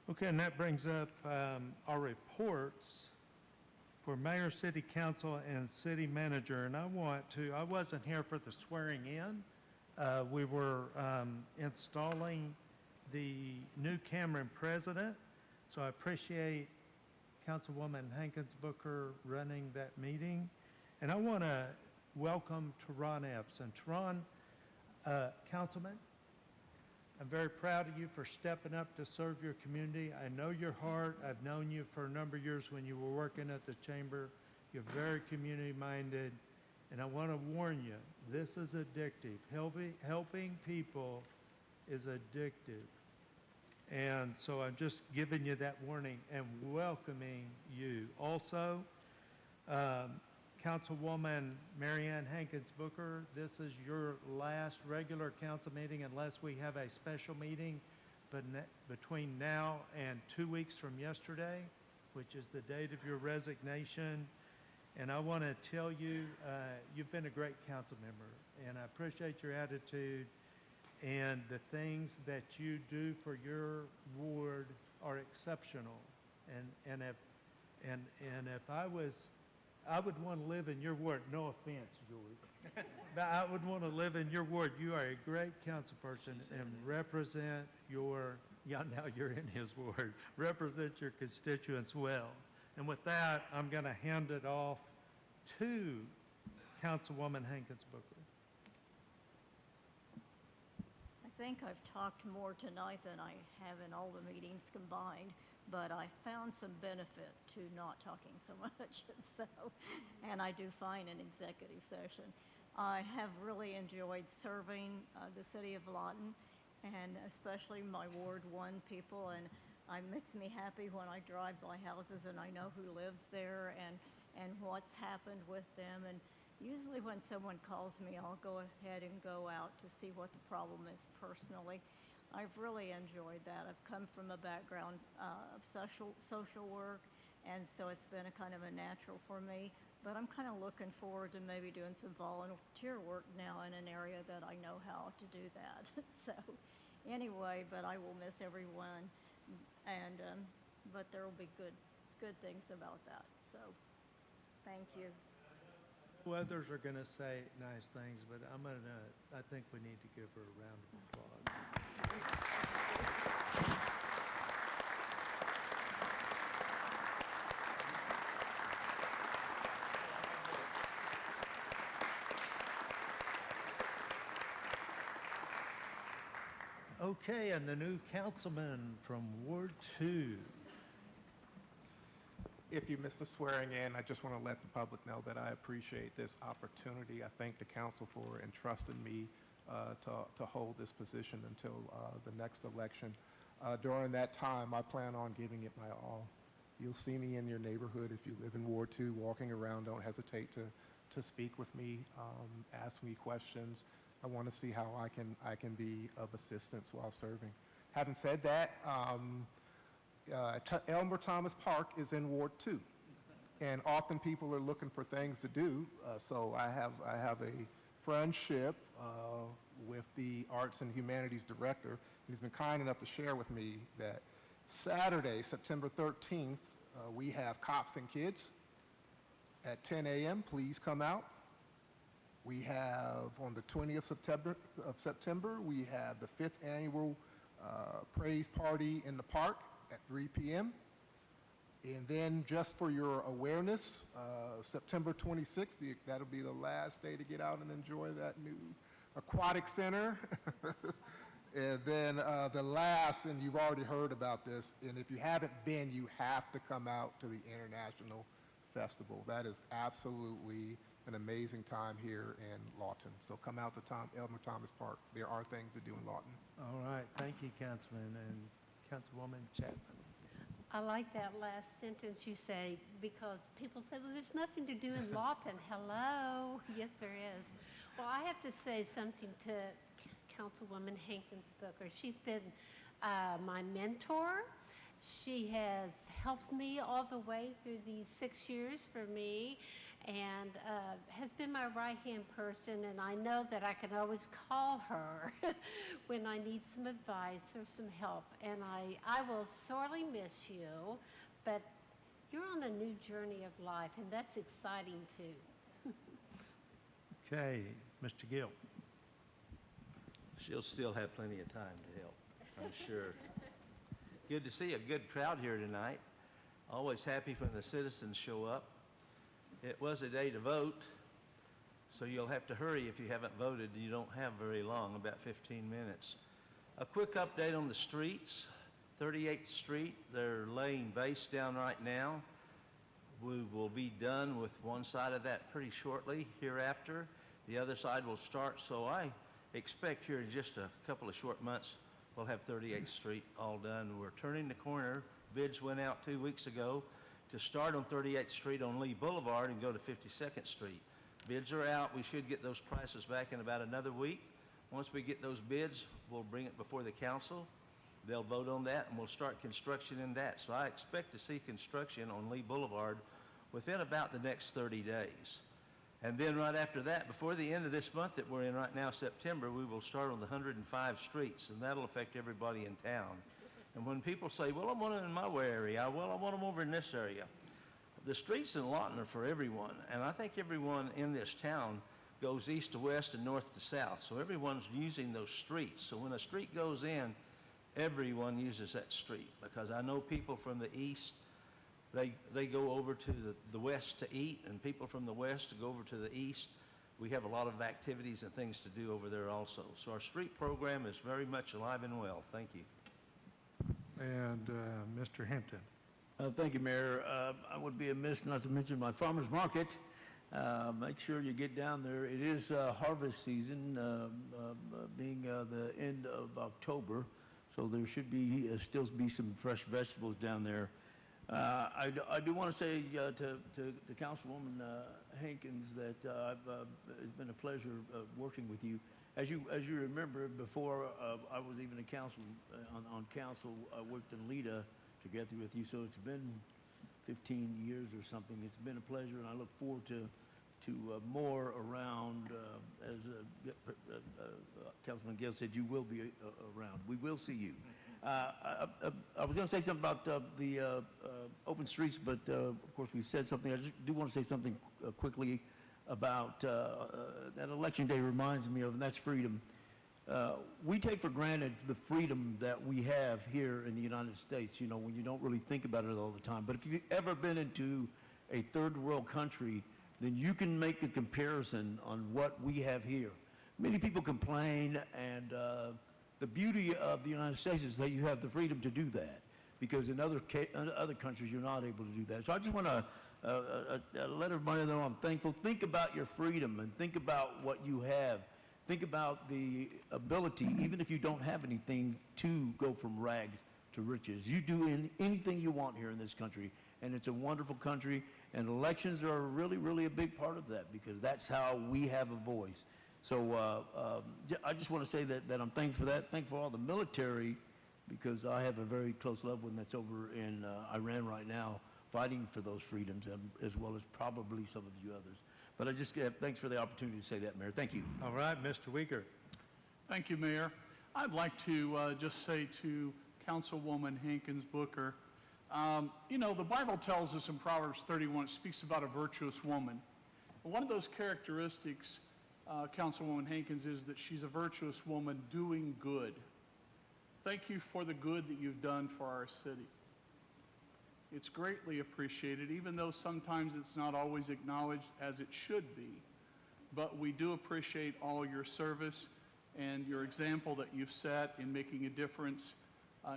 Okay, and that brings up our reports for mayor, city council, and city manager. And I wasn't here for the swearing in. We were installing the new Cameron president. So I appreciate Councilwoman Hankins Booker running that meeting. And I want to welcome Teron Epps. And Teron, Councilman, I'm very proud of you for stepping up to serve your community. I know your heart. I've known you for a number of years when you were working at the chamber. You're very community-minded. And I want to warn you, this is addictive. Helping people is addictive. And so I'm just giving you that warning and welcoming you. Also, Councilwoman Marianne Hankins Booker, this is your last regular council meeting unless we have a special meeting between now and 2 weeks from yesterday, which is the date of your resignation. And I want to tell you, you've been a great council member, and I appreciate your attitude, and the things that you do for your ward are exceptional. And if I would want to live in your ward. No offense, George. But I would want to live in your ward. You are a great council person and represent your Yeah, now you're in his ward. Represent your constituents well. And with that, I'm going to hand it off to Councilwoman Hankins Booker. I think I've talked more tonight than I have in all the meetings combined, but I found some benefit to not talking so much. And I do fine in executive session. I have really enjoyed serving the city of Lawton, and especially my Ward 1 people, and it makes me happy when I drive by houses and I know who lives there and what's happened with them. And usually when someone calls me, I'll go ahead and go out to see what the problem is personally. I've really enjoyed that. I've come from a background of social work, and so it's been a kind of a natural for me. But I'm kind of looking forward to maybe doing some volunteer work now in an area that I know how to do that. So anyway, but I will miss everyone, and but there will be good things about that. So thank you. Others are going to say nice things, but I think we need to give her a round of applause. Okay, and the new councilman from Ward 2. If you missed the swearing in, I just want to let the public know that I appreciate this opportunity. I thank the council for entrusting me to hold this position until the next election. During that time, I plan on giving it my all. You'll see me in your neighborhood if you live in Ward 2, walking around. Don't hesitate to speak with me, ask me questions. I want to see how I can be of assistance while serving. Having said that, Elmer Thomas Park is in Ward 2, and often people are looking for things to do. So I have a friendship with the Arts and Humanities Director. He's been kind enough to share with me that Saturday, September 13th, we have Cops and Kids at 10 a.m. Please come out. We have on the 20th of September, we have the 5th annual praise party in the park at 3 p.m. And then just for your awareness, September 26th, that'll be the last day to get out and enjoy that new aquatic center. And then the last, and you've already heard about this, and if you haven't been, you have to come out to the International Festival. That is absolutely an amazing time here in Lawton. So come out to Elmer Thomas Park. There are things to do in Lawton. All right, thank you, Councilman, and Councilwoman Chapman. I like that last sentence you say, because people say, well, there's nothing to do in Lawton. Hello? Yes, there is. Well, I have to say something to Councilwoman Hankins Booker. She's been my mentor. She has helped me all the way through these 6 years for me, and has been my right-hand person, and I know that I can always call her when I need some advice or some help. And I will sorely miss you, but you're on a new journey of life, and that's exciting too. Okay, Mr. Gill. She'll still have plenty of time to help, I'm sure. Good to see a good crowd here tonight. Always happy when the citizens show up. It was a day to vote, so you'll have to hurry if you haven't voted. You don't have very long, about 15 minutes. A quick update on the streets. 38th Street, they're laying base down right now. We will be done with one side of that pretty shortly hereafter. The other side will start, so I expect here in just a couple of short months, we'll have 38th Street all done. We're turning the corner. Bids went out 2 weeks ago to start on 38th Street on Lee Boulevard and go to 52nd Street. Bids are out. We should get those prices back in about another week. Once we get those bids, we'll bring it before the council. They'll vote on that, and we'll start construction in that. So I expect to see construction on Lee Boulevard within about the next 30 days. And then right after that, before the end of this month that we're in right now, September, we will start on the 105 streets, and that'll affect everybody in town. And when people say, well, I want them in my area, well, I want them over in this area. The streets in Lawton are for everyone, and I think everyone in this town goes east to west and north to south, so everyone's using those streets. So when a street goes in, everyone uses that street, because I know people from the east, they go over to the west to eat, and people from the west to go over to the east. We have a lot of activities and things to do over there also. So our street program is very much alive and well. Thank you. And Mr. Hampton. Thank you, Mayor. I would be amiss not to mention my farmer's market. Make sure you get down there. It is harvest season, being the end of October, so there should be still be some fresh vegetables down there. I do want to say to Councilwoman Hankins that it's been a pleasure working with you. As you remember, before I was even a council on council, I worked in LEDA together with you. So it's been 15 years or something. It's been a pleasure, and I look forward to more around. As Councilman Gale said, you will be around. We will see you. I was going to say something about the open streets, but of course we've said something. I just do want to say something quickly about that Election Day reminds me of, and that's freedom. We take for granted the freedom that we have here in the United States, you know, when you don't really think about it all the time. But if you've ever been into a third world country, then you can make a comparison on what we have here. Many people complain, and the beauty of the United States is that you have the freedom to do that, because in other countries you're not able to do that. So I just want to let everybody know I'm thankful. Think about your freedom and think about what you have. Think about the ability, even if you don't have anything, to go from rags to riches. You do anything you want here in this country, and it's a wonderful country, and elections are really, really a big part of that, because that's how we have a voice. So I just want to say that I'm thankful for that. Thankful for all the military, because I have a very close loved one that's over in Iran right now fighting for those freedoms, as well as probably some of you others. But I just thanks for the opportunity to say that, Mayor. Thank you. All right, Mr. Weaker. Thank you, Mayor. I'd like to just say to Councilwoman Hankins Booker, you know, the Bible tells us in Proverbs 31, it speaks about a virtuous woman. And one of those characteristics, Councilwoman Hankins, is that she's a virtuous woman doing good. Thank you for the good that you've done for our city. It's greatly appreciated, even though sometimes it's not always acknowledged as it should be. But we do appreciate all your service and your example that you've set in making a difference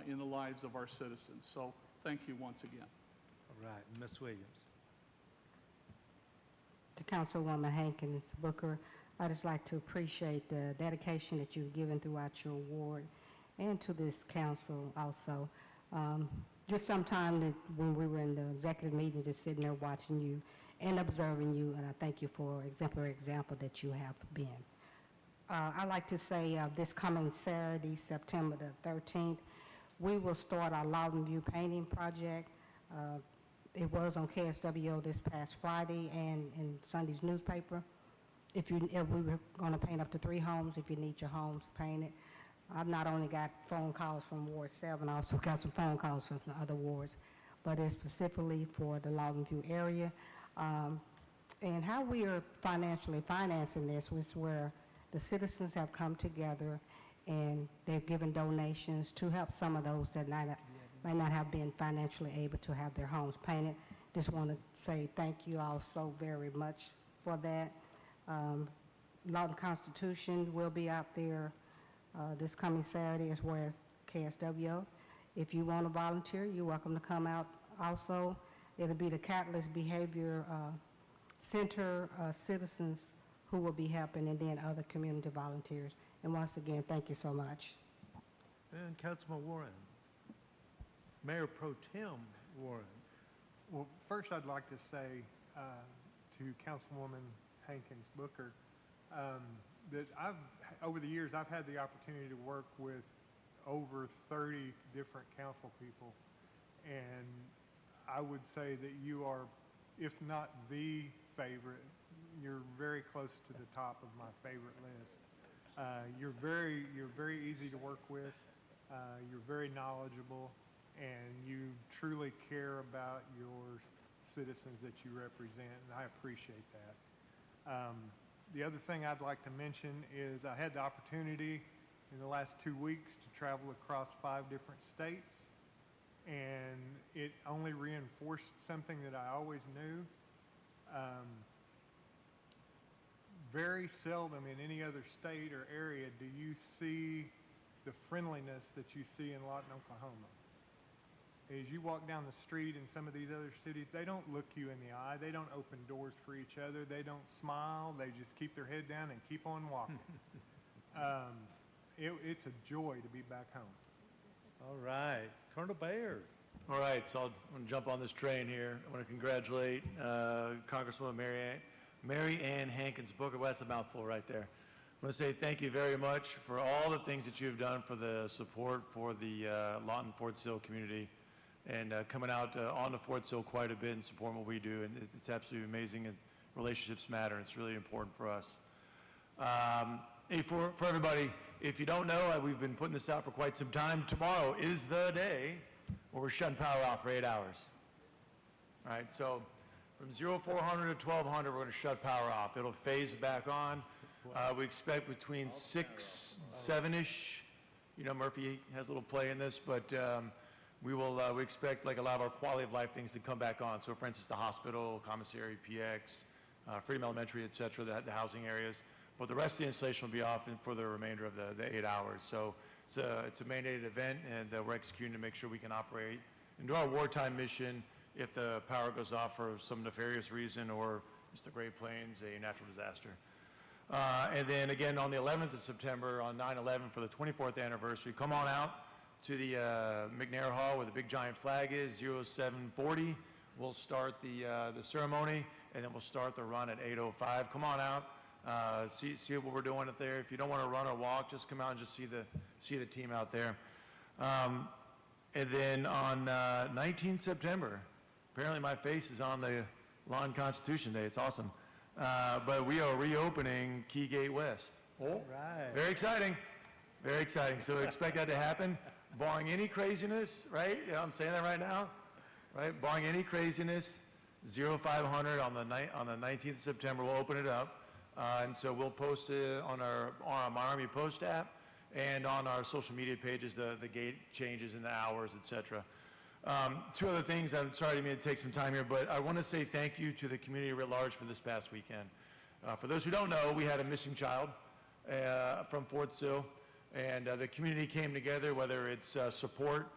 in the lives of our citizens. So thank you once again. All right, Ms. Williams. To Councilwoman Hankins Booker, I'd just like to appreciate the dedication that you've given throughout your ward and to this council also. Just sometime that when we were in the executive meeting, just sitting there watching you and observing you, and I thank you for exemplary example that you have been. I'd like to say this coming Saturday, September the 13th, we will start our Loudon View painting project. It was on KSWO this past Friday and in Sunday's newspaper. If we were going to paint up to 3 homes, if you need your homes painted. I've not only got phone calls from Ward 7, I also got some phone calls from the other wards, but it's specifically for the Loudon View area. And how we are financially financing this was where the citizens have come together and they've given donations to help some of those that might not have been financially able to have their homes painted. Just want to say thank you all so very much for that. Loudon Constitution will be out there this coming Saturday, as well as KSWO. If you want to volunteer, you're welcome to come out also. It'll be the Catalyst Behavior Center citizens who will be helping, and then other community volunteers. And once again, thank you so much. And Councilman Warren. Mayor Pro Tem Warren. Well, first I'd like to say to Councilwoman Hankins Booker that over the years, I've had the opportunity to work with over 30 different council people, and I would say that you are, if not the favorite, you're very close to the top of my favorite list. You're very easy to work with. You're very knowledgeable, and you truly care about your citizens that you represent, and I appreciate that. The other thing I'd like to mention is I had the opportunity in the last 2 weeks to travel across 5 different states, and it only reinforced something that I always knew. Very seldom in any other state or area do you see the friendliness that you see in Lawton, Oklahoma. As you walk down the street in some of these other cities, they don't look you in the eye. They don't open doors for each other. They don't smile. They just keep their head down and keep on walking. It's a joy to be back home. All right, Colonel Baird. All right, so I'm going to jump on this train here. I want to congratulate Congresswoman Mary Ann Hankins Booker. Well, that's a mouthful right there. I want to say thank you very much for all the things that you've done for the support for the Lawton Fort Sill community, and coming out onto Fort Sill quite a bit and supporting what we do. And it's absolutely amazing, and relationships matter. It's really important for us. Hey, for everybody, if you don't know, we've been putting this out for quite some time. Tomorrow is the day where we're shutting power off for 8 hours. All right, so from 0400 to 1200, we're going to shut power off. It'll phase back on. We expect between 6, 7-ish. You know, Murphy has a little play in this, but we expect like a lot of our quality of life things to come back on. So for instance, the hospital, commissary, PX, Freedom Elementary, et cetera, the housing areas. But the rest of the installation will be off for the remainder of the 8 hours. So it's a mandated event, and we're executing to make sure we can operate and do our wartime mission if the power goes off for some nefarious reason or just the Great Plains, a natural disaster. And then again on the 11th of September, on 9/11 for the 24th anniversary, come on out to the McNair Hall where the big giant flag is, 0740. We'll start the ceremony, and then we'll start the run at 8:05. Come on out. See what we're doing up there. If you don't want to run or walk, just come out and just see the team out there. And then on 19 September, apparently my face is on the Lawn Constitution Day. It's awesome. But we are reopening Key Gate West. All right. Very exciting. Very exciting. So expect that to happen, barring any craziness, right? Yeah, I'm saying that right now, right? Barring any craziness, 0500 on the 19th of September, we'll open it up. And so we'll post it on our Miami Post app and on our social media pages, the gate changes and the hours, et cetera. 2 other things, I'm sorry to take some time here, but I want to say thank you to the community writ large for this past weekend. For those who don't know, we had a missing child from Fort Sill, and the community came together, whether it's support,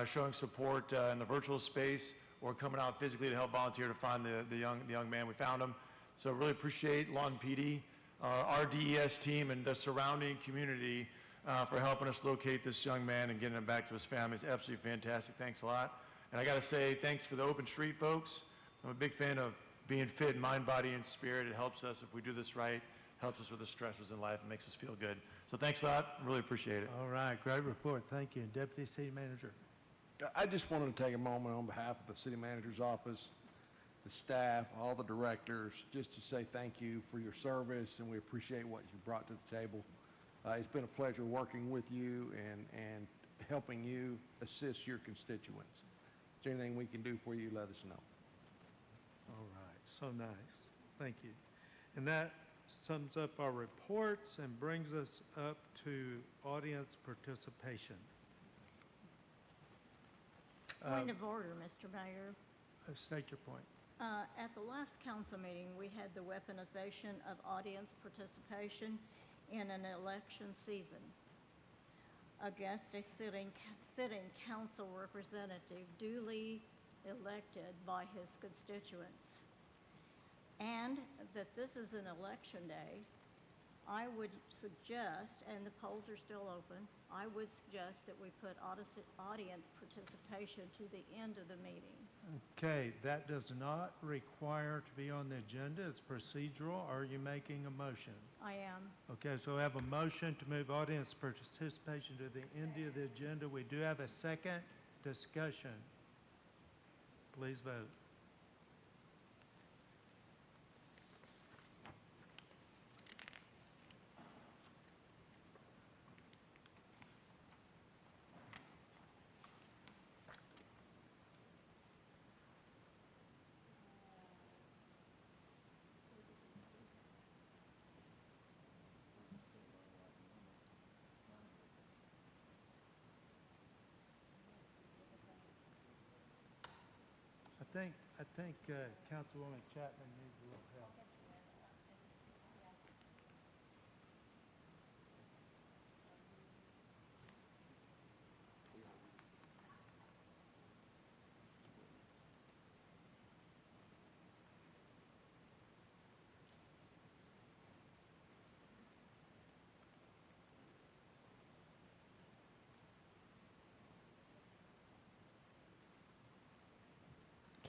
showing support in the virtual space, or coming out physically to help volunteer to find the young man. We found him. So really appreciate Lawton PD, our DES team, and the surrounding community for helping us locate this young man and getting him back to his family. It's absolutely fantastic. Thanks a lot. And I got to say thanks for the Open Street folks. I'm a big fan of being fit, mind, body, and spirit. It helps us if we do this right, helps us with the stressors in life, and makes us feel good. So thanks a lot. Really appreciate it. All right, great report. Thank you. Deputy City Manager. I just wanted to take a moment on behalf of the city manager's office, the staff, all the directors, just to say thank you for your service, and we appreciate what you brought to the table. It's been a pleasure working with you and helping you assist your constituents. If there's anything we can do for you, let us know. All right, so nice. Thank you. And that sums up our reports and brings us up to audience participation. Point of order, Mr. Mayor. State your point. At the last council meeting, we had the weaponization of audience participation in an election season against a sitting council representative duly elected by his constituents. And that this is an election day, I would suggest, and the polls are still open, I would suggest that we put audience participation to the end of the meeting. Okay, that does not require to be on the agenda. It's procedural. Are you making a motion? I am. Okay, so we have a motion to move audience participation to the end of the agenda. We do have a second discussion. Please vote. think Councilwoman Chapman needs a little help.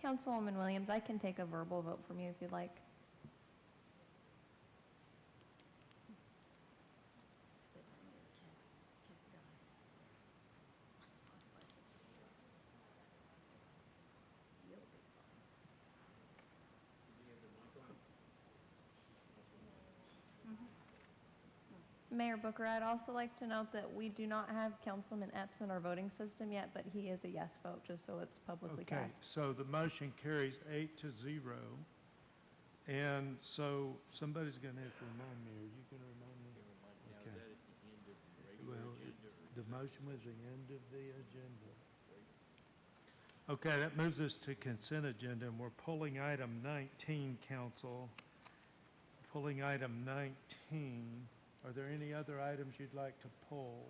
Councilwoman Williams, I can take a verbal vote from you if you'd like. Mayor Booker, I'd also like to note that we do not have Councilman Epps in our voting system yet, but he is a yes vote, just so it's publicly Okay, cast. so the motion carries 8-0. And so somebody's going to have to remind me. Are you going to remind me? Okay. Well, the motion was the end of the agenda. Okay, that moves us to consent agenda, and we're pulling item 19, council. Pulling item 19. Are there any other items you'd like to pull?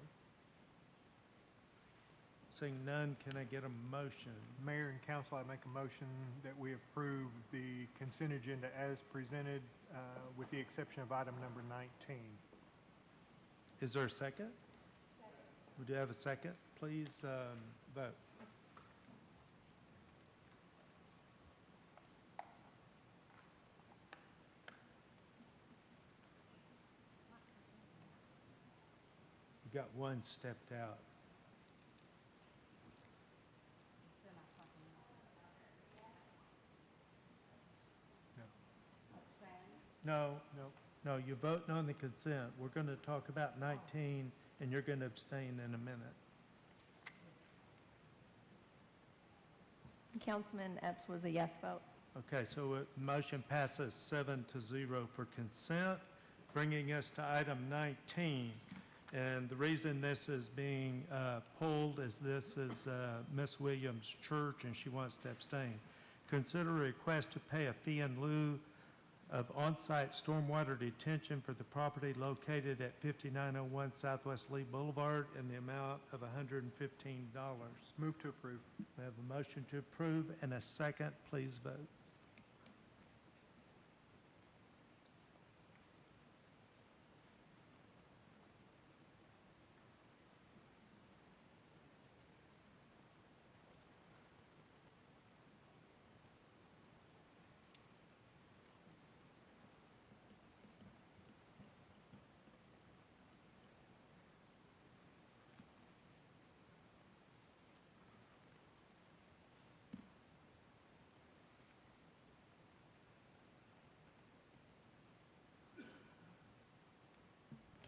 Seeing none, can I get a motion? Mayor and council, I make a motion that we approve the consent agenda as presented, with the exception of item number 19. Is there a second? Would you have a second? Please vote. You got one stepped out. No, no, you're voting on the consent. We're going to talk about 19, and you're going to abstain in a minute. Councilman Epps was a yes vote. Okay, so motion passes 7-0 for consent, bringing us to item 19. And the reason this is being pulled is this is Miss Williams' church, and she wants to abstain. Consider a request to pay a fee in lieu of on-site stormwater detention for the property located at 5901 Southwest Lee Boulevard in the amount of $115. Move to approve. We have a motion to approve and a second. Please vote.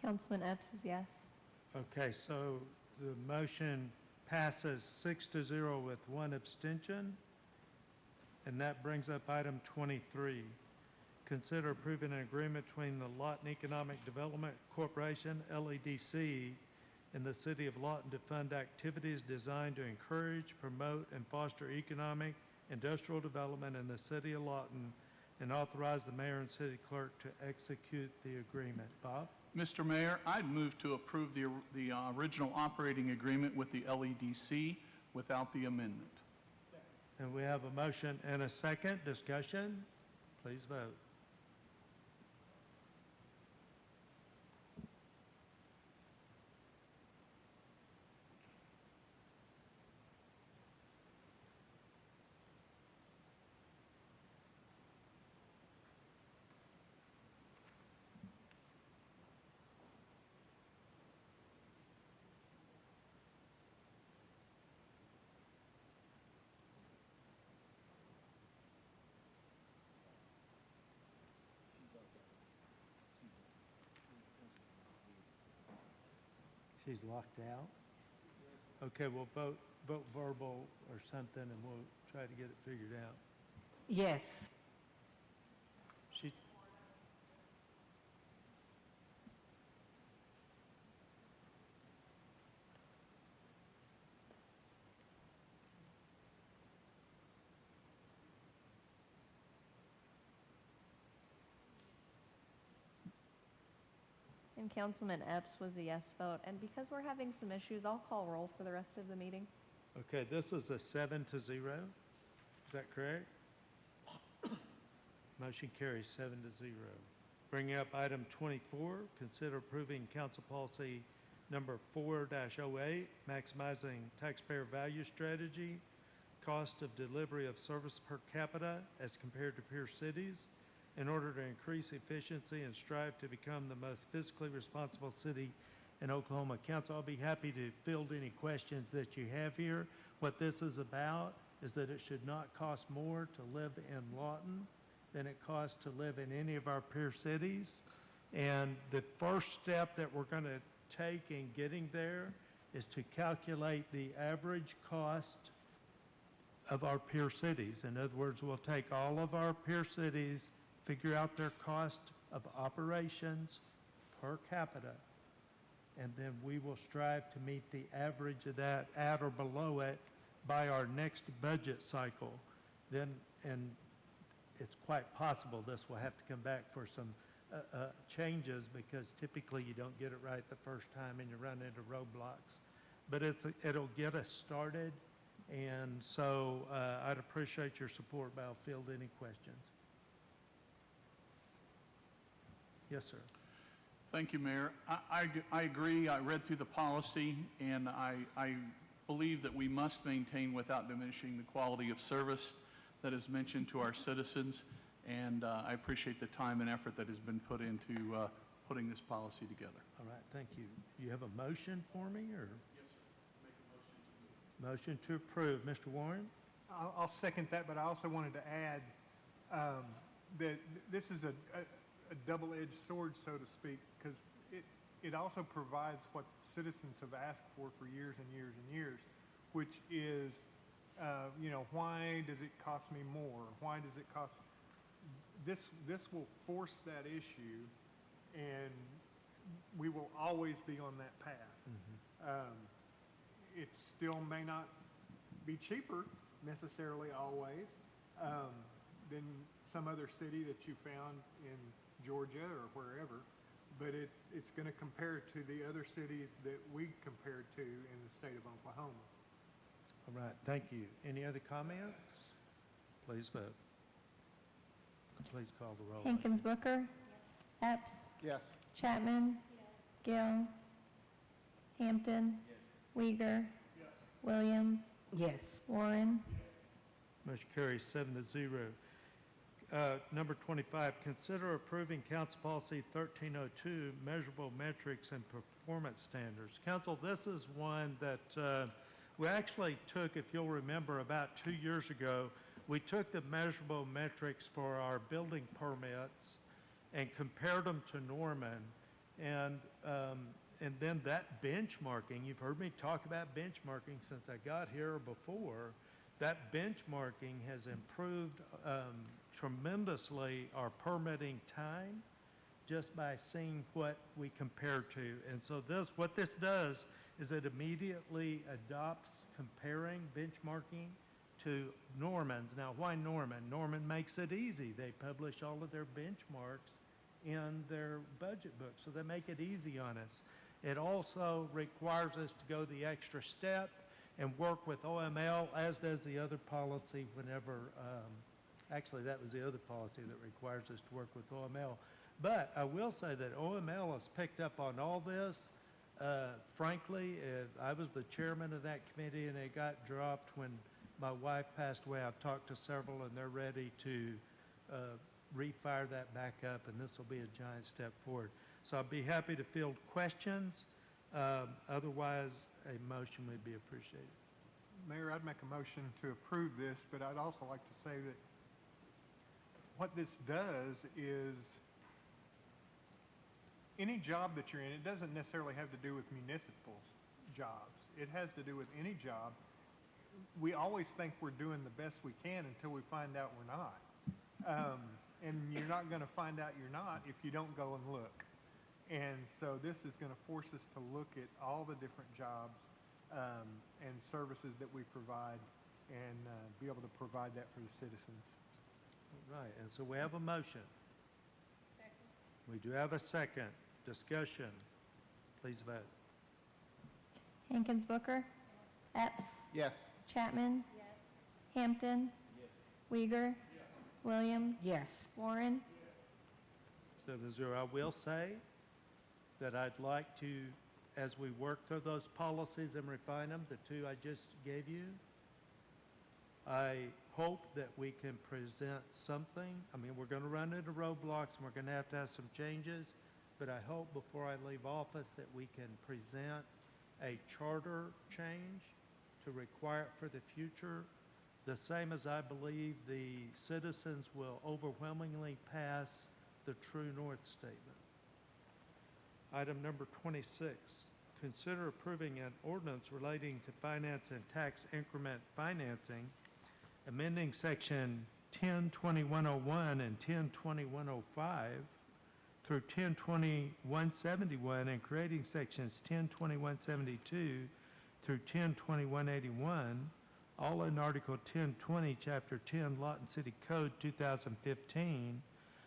Councilman Epps is yes. Okay, so the motion passes 6-0 with one abstention. And that brings up item 23. Consider approving an agreement between the Lawton Economic Development Corporation, LEDC, and the City of Lawton to fund activities designed to encourage, promote, and foster economic, industrial development in the City of Lawton, and authorize the mayor and city clerk to execute the agreement. Bob? Mr. Mayor, I'd move to approve the original operating agreement with the LEDC without the amendment. And we have a motion and a second. Discussion? Please vote. She's locked out? Okay, we'll vote verbal or something, and we'll try to get it figured out. Yes. She, and Councilman Epps was a yes vote. And because we're having some issues, I'll call roll for the rest of the meeting. Okay, this is a 7-0. Is that correct? Motion carries 7-0. Bringing up item 24, consider approving council policy number 4-08, maximizing taxpayer value strategy, cost of delivery of service per capita as compared to peer cities, in order to increase efficiency and strive to become the most fiscally responsible city in Oklahoma. Council, I'll be happy to field any questions that you have here. What this is about is that it should not cost more to live in Lawton than it costs to live in any of our peer cities. And the first step that we're going to take in getting there is to calculate the average cost of our peer cities. In other words, we'll take all of our peer cities, figure out their cost of operations per capita, and then we will strive to meet the average of that at or below it by our next budget cycle. Then, and it's quite possible this will have to come back for some changes, because typically you don't get it right the first time and you run into roadblocks. But it'll get us started, and so I'd appreciate your support, but I'll field any questions. Yes, sir. Thank you, Mayor. I agree. I read through the policy, and I believe that we must maintain, without diminishing, the quality of service that is mentioned to our citizens, and I appreciate the time and effort that has been put into putting this policy together. All right, thank you. You have a motion for me, or? Yes, sir. Make a Motion to approve. Mr. Warren? I'll second that, but I also wanted to add that this is a double-edged sword, so to speak, because it also provides what citizens have asked for years and years and years, which is, why does it cost me more? Why does it cost? This will force that issue, and we will always be on that path. It still may not be cheaper necessarily always than some other city that you found in Georgia or wherever, but it's going to compare to the other cities that we compared to in the state of Oklahoma. All right, thank you. Any other comments? Please vote. Please call the roll. Hankins Booker. Epps. Yes. Chapman. Gill. Hampton. Uyghur. Williams. Yes. Warren. Motion carries 7-0. Number 25, consider approving Council Policy 1302, measurable metrics and performance standards. Council, this is one that we actually took, if you'll remember, about 2 years ago. We took the measurable metrics for our building permits and compared them to Norman, and then that benchmarking, you've heard me talk about benchmarking since I got here or before. That benchmarking has improved tremendously our permitting time just by seeing what we compare to. And so what this does is it immediately adopts comparing benchmarking to Norman's. Now, why Norman? Norman makes it easy. They publish all of their benchmarks in their budget book, so they make it easy on us. It also requires us to go the extra step and work with OML, as does the other policy whenever, actually that was the other policy that requires us to work with OML. But I will say that OML has picked up on all this. Frankly, I was the chairman of that committee and it got dropped when my wife passed away. I've talked to several and they're ready to refire that back up, and this will be a giant step forward. So I'd be happy to field questions. Otherwise, a motion would be appreciated. Mayor, I'd make a motion to approve this, but I'd also like to say that what this does is any job that you're in, it doesn't necessarily have to do with municipal jobs. It has to do with any job. We always think we're doing the best we can until we find out we're not. And you're not going to find out you're not if you don't go and look. And so this is going to force us to look at all the different jobs and services that we provide and be able to provide that for the citizens. Right, and so we have a motion. Second. We do have a second. Discussion. Please vote. Hankins Booker. Epps. Yes. Chapman. Hampton. Uyghur. Williams. Yes. Warren. 7-0. I will say that I'd like to, as we work through those policies and refine them, the two I just gave you, I hope that we can present something. I mean, we're going to run into roadblocks and we're going to have some changes, but I hope before I leave office that we can present a charter change to require it for the future, the same as I believe the citizens will overwhelmingly pass the True North Statement. Item number 26, consider approving an ordinance relating to finance and tax increment financing, amending section 102101 and 102105 through 102171 and creating sections 102172 through 102181, all in Article 1020, Chapter 10, Lawton City Code 2015,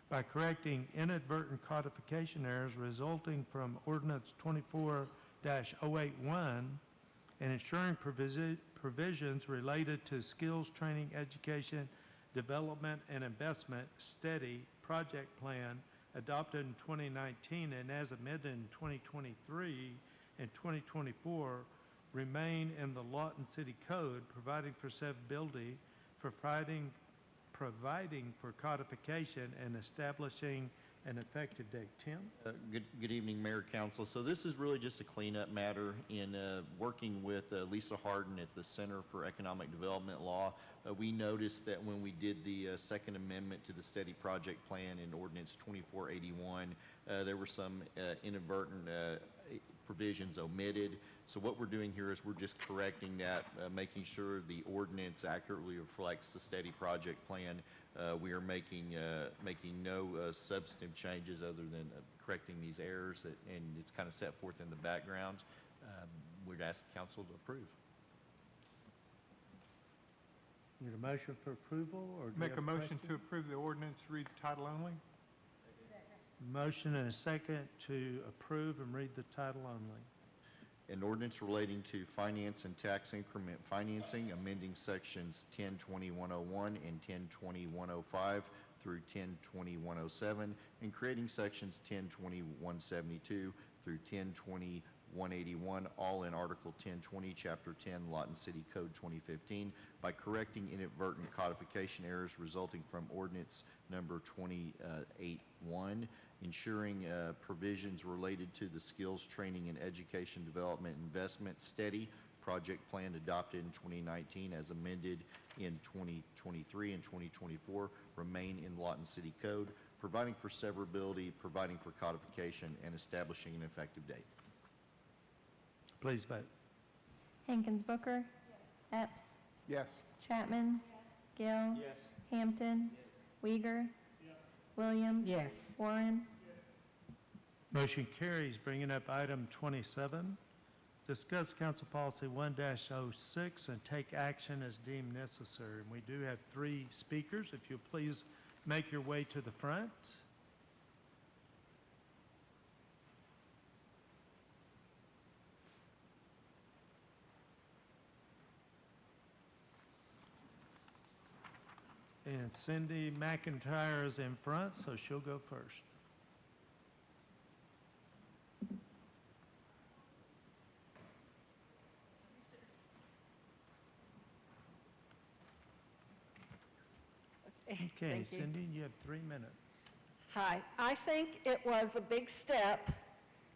by correcting inadvertent codification errors resulting from Ordinance 24-081 and ensuring provisions related to skills training, education, development, and investment steady project plan adopted in 2019 and as amended in 2023 and 2024 remain in the Lawton City Code, providing for severability, providing for codification, and establishing an effective date. Tim? Good evening, Mayor, Council. So this is really just a cleanup matter in working with Lisa Harden at the Center for Economic Development Law. We noticed that when we did the Second Amendment to the Steady Project Plan in Ordinance 2481, there were some inadvertent provisions omitted. So what we're doing here is we're just correcting that, making sure the ordinance accurately reflects the Steady Project Plan. We are making no substantive changes other than correcting these errors, and it's kind of set forth in the background. We'd ask the council to approve. Need a motion for approval, or do you Make have a motion question? to approve the ordinance, read title only. Motion and a second to approve and read the title only. An ordinance relating to finance and tax increment financing, amending sections 102101 and 102105 through 102107, and creating sections 102172 through 102181, all in Article 1020, Chapter 10, Lawton City Code 2015, by correcting inadvertent codification errors resulting from ordinance number 281, ensuring provisions related to the skills training and education development investment steady project plan adopted in 2019 as amended in 2023 and 2024 remain in Lawton City Code, providing for severability, providing for codification, and establishing an effective date. Please vote. Hankins Booker. Epps. Yes. Chapman. Gill. Hampton. Uyghur. Williams. Yes. Warren. Motion carries. Bringing up item 27, discuss council policy 1-06 and take action as deemed necessary. And we do have 3 speakers. If you'll please make your way to the front. And Cindy McIntyre is in front, so she'll go first. Okay, Thank you. Cindy, you have 3 minutes. Hi, I think it was a big step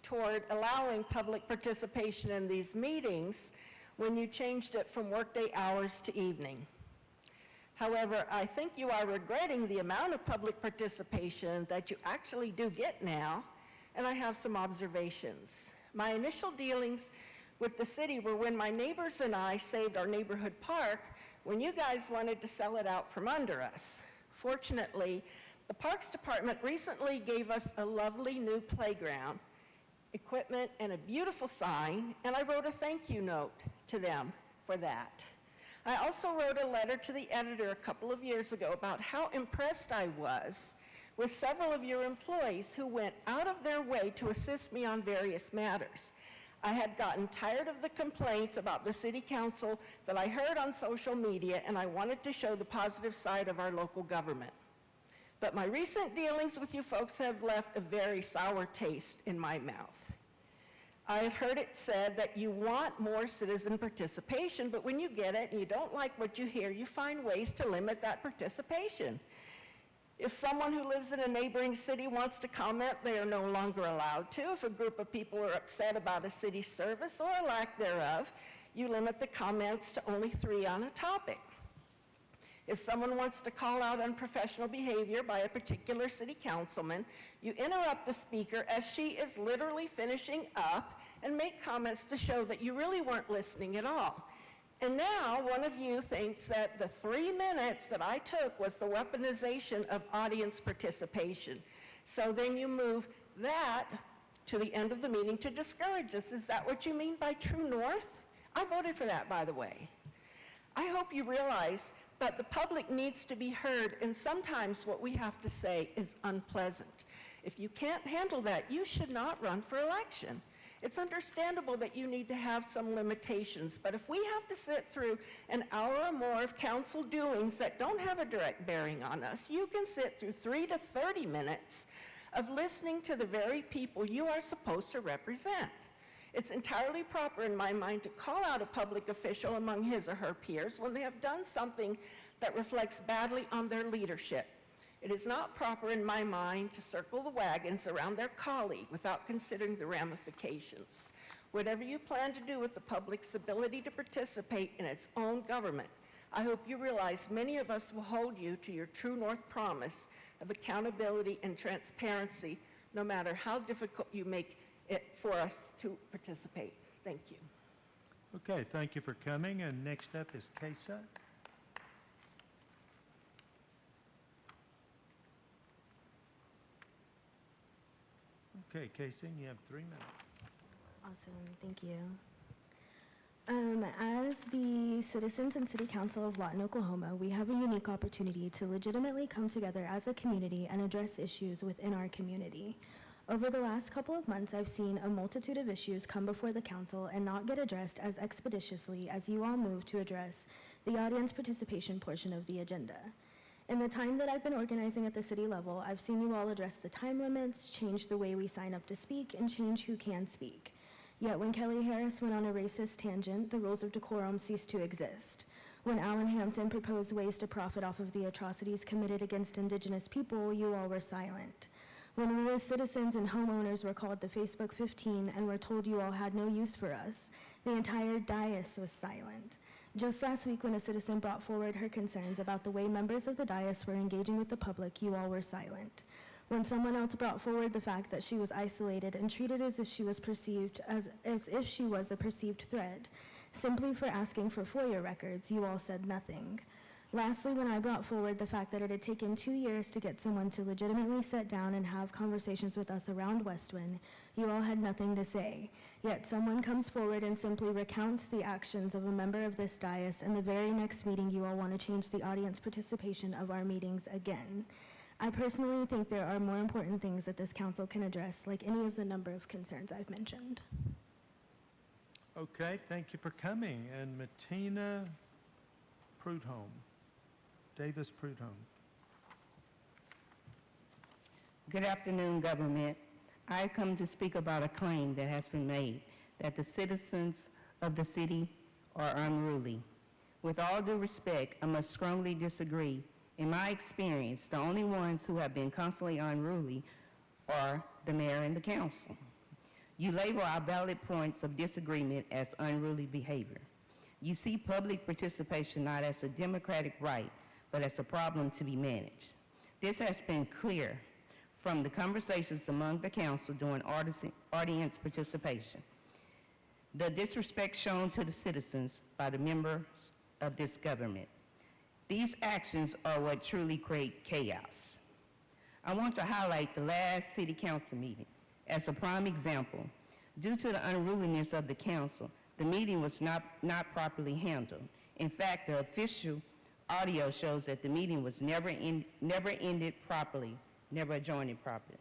toward allowing public participation in these meetings when you changed it from workday hours to evening. However, I think you are regretting the amount of public participation that you actually do get now, and I have some observations. My initial dealings with the city were when my neighbors and I saved our neighborhood park when you guys wanted to sell it out from under us. Fortunately, the Parks Department recently gave us a lovely new playground, equipment, and a beautiful sign, and I wrote a thank you note to them for that. I also wrote a letter to the editor a couple of years ago about how impressed I was with several of your employees who went out of their way to assist me on various matters. I had gotten tired of the complaints about the city council that I heard on social media, and I wanted to show the positive side of our local government. But my recent dealings with you folks have left a very sour taste in my mouth. I have heard it said that you want more citizen participation, but when you get it and you don't like what you hear, you find ways to limit that participation. If someone who lives in a neighboring city wants to comment, they are no longer allowed to. If a group of people are upset about a city service or a lack thereof, you limit the comments to only 3 on a topic. If someone wants to call out unprofessional behavior by a particular city councilman, you interrupt the speaker as she is literally finishing up and make comments to show that you really weren't listening at all. And now one of you thinks that the 3 minutes that I took was the weaponization of audience participation. So then you move that to the end of the meeting to discourage us. Is that what you mean by true north? I voted for that, by the way. I hope you realize that the public needs to be heard, and sometimes what we have to say is unpleasant. If you can't handle that, you should not run for election. It's understandable that you need to have some limitations, but if we have to sit through an hour or more of council doings that don't have a direct bearing on us, you can sit through 3 to 30 minutes of listening to the very people you are supposed to represent. It's entirely proper in my mind to call out a public official among his or her peers when they have done something that reflects badly on their leadership. It is not proper in my mind to circle the wagons around their colleague without considering the ramifications. Whatever you plan to do with the public's ability to participate in its own government, I hope you realize many of us will hold you to your true north promise of accountability and transparency, no matter how difficult you make it for us to participate. Thank you. Okay, thank you for coming, and next up is Kesa. Okay, Casey, you have 3 minutes. Awesome, thank you. As the citizens and city council of Lawton, Oklahoma, we have a unique opportunity to legitimately come together as a community and address issues within our community. Over the last couple of months, I've seen a multitude of issues come before the council and not get addressed as expeditiously as you all move to address the audience participation portion of the agenda. In the time that I've been organizing at the city level, I've seen you all address the time limits, change the way we sign up to speak, and change who can speak. Yet when Kelly Harris went on a racist tangent, the rules of decorum ceased to exist. When Alan Hampton proposed ways to profit off of the atrocities committed against Indigenous people, you all were silent. When we as citizens and homeowners were called the Facebook 15 and were told you all had no use for us, the entire dais was silent. Just last week, when a citizen brought forward her concerns about the way members of the dais were engaging with the public, you all were silent. When someone else brought forward the fact that she was isolated and treated as if she was perceived as if she was a perceived threat, simply for asking for FOIA records, you all said nothing. Lastly, when I brought forward the fact that it had taken 2 years to get someone to legitimately sit down and have conversations with us around Westwin, you all had nothing to say. Yet someone comes forward and simply recounts the actions of a member of this dais, and the very next meeting you all want to change the audience participation of our meetings again. I personally think there are more important things that this council can address, like any of the number of concerns I've mentioned. Okay, thank you for coming. And Martina Prudhomme. Davis Prudhomme. Good afternoon, government. I come to speak about a claim that has been made that the citizens of the city are unruly. With all due respect, I must strongly disagree. In my experience, the only ones who have been constantly unruly are the mayor and the council. You label our valid points of disagreement as unruly behavior. You see public participation not as a democratic right, but as a problem to be managed. This has been clear from the conversations among the council during audience participation. The disrespect shown to the citizens by the members of this government. These actions are what truly create chaos. I want to highlight the last city council meeting as a prime example. Due to the unruliness of the council, the meeting was not properly handled. In fact, the official audio shows that the meeting was never ended properly never adjoining property.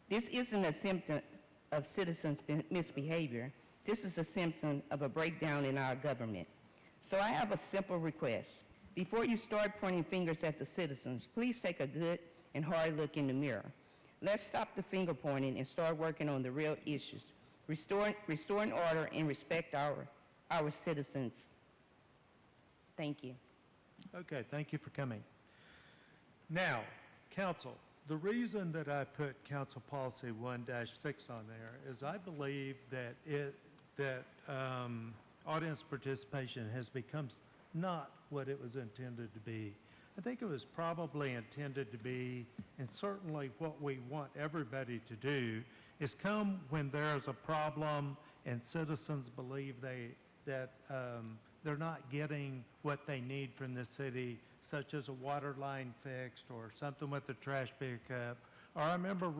This isn't a symptom of citizens' misbehavior. This is a symptom of a breakdown in our government. So I have a simple request. Before you start pointing fingers at the citizens, please take a good and hard look in the mirror. Let's stop the finger pointing and start working on the real issues. Restoring order and respect our citizens. Thank you. Okay, thank you for coming. Now, council, the reason that I put council policy 1-6 on there is I believe that audience participation has become not what it was intended to be. I think it was probably intended to be, and certainly what we want everybody to do, is come when there's a problem and citizens believe that they're not getting what they need from the city, such as a water line fixed or something with the trash pickup. Or I remember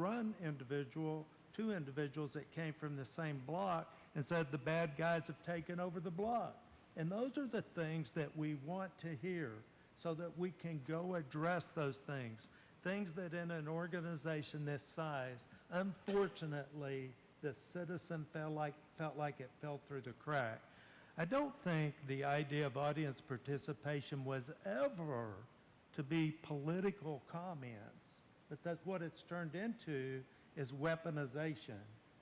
two individuals that came from the same block and said the bad guys have taken over the block. And those are the things that we want to hear so that we can go address those things. Things that in an organization this size, unfortunately, the citizen felt like it fell through the crack. I don't think the idea of audience participation was ever to be political comments, but that's what it's turned into, is weaponization.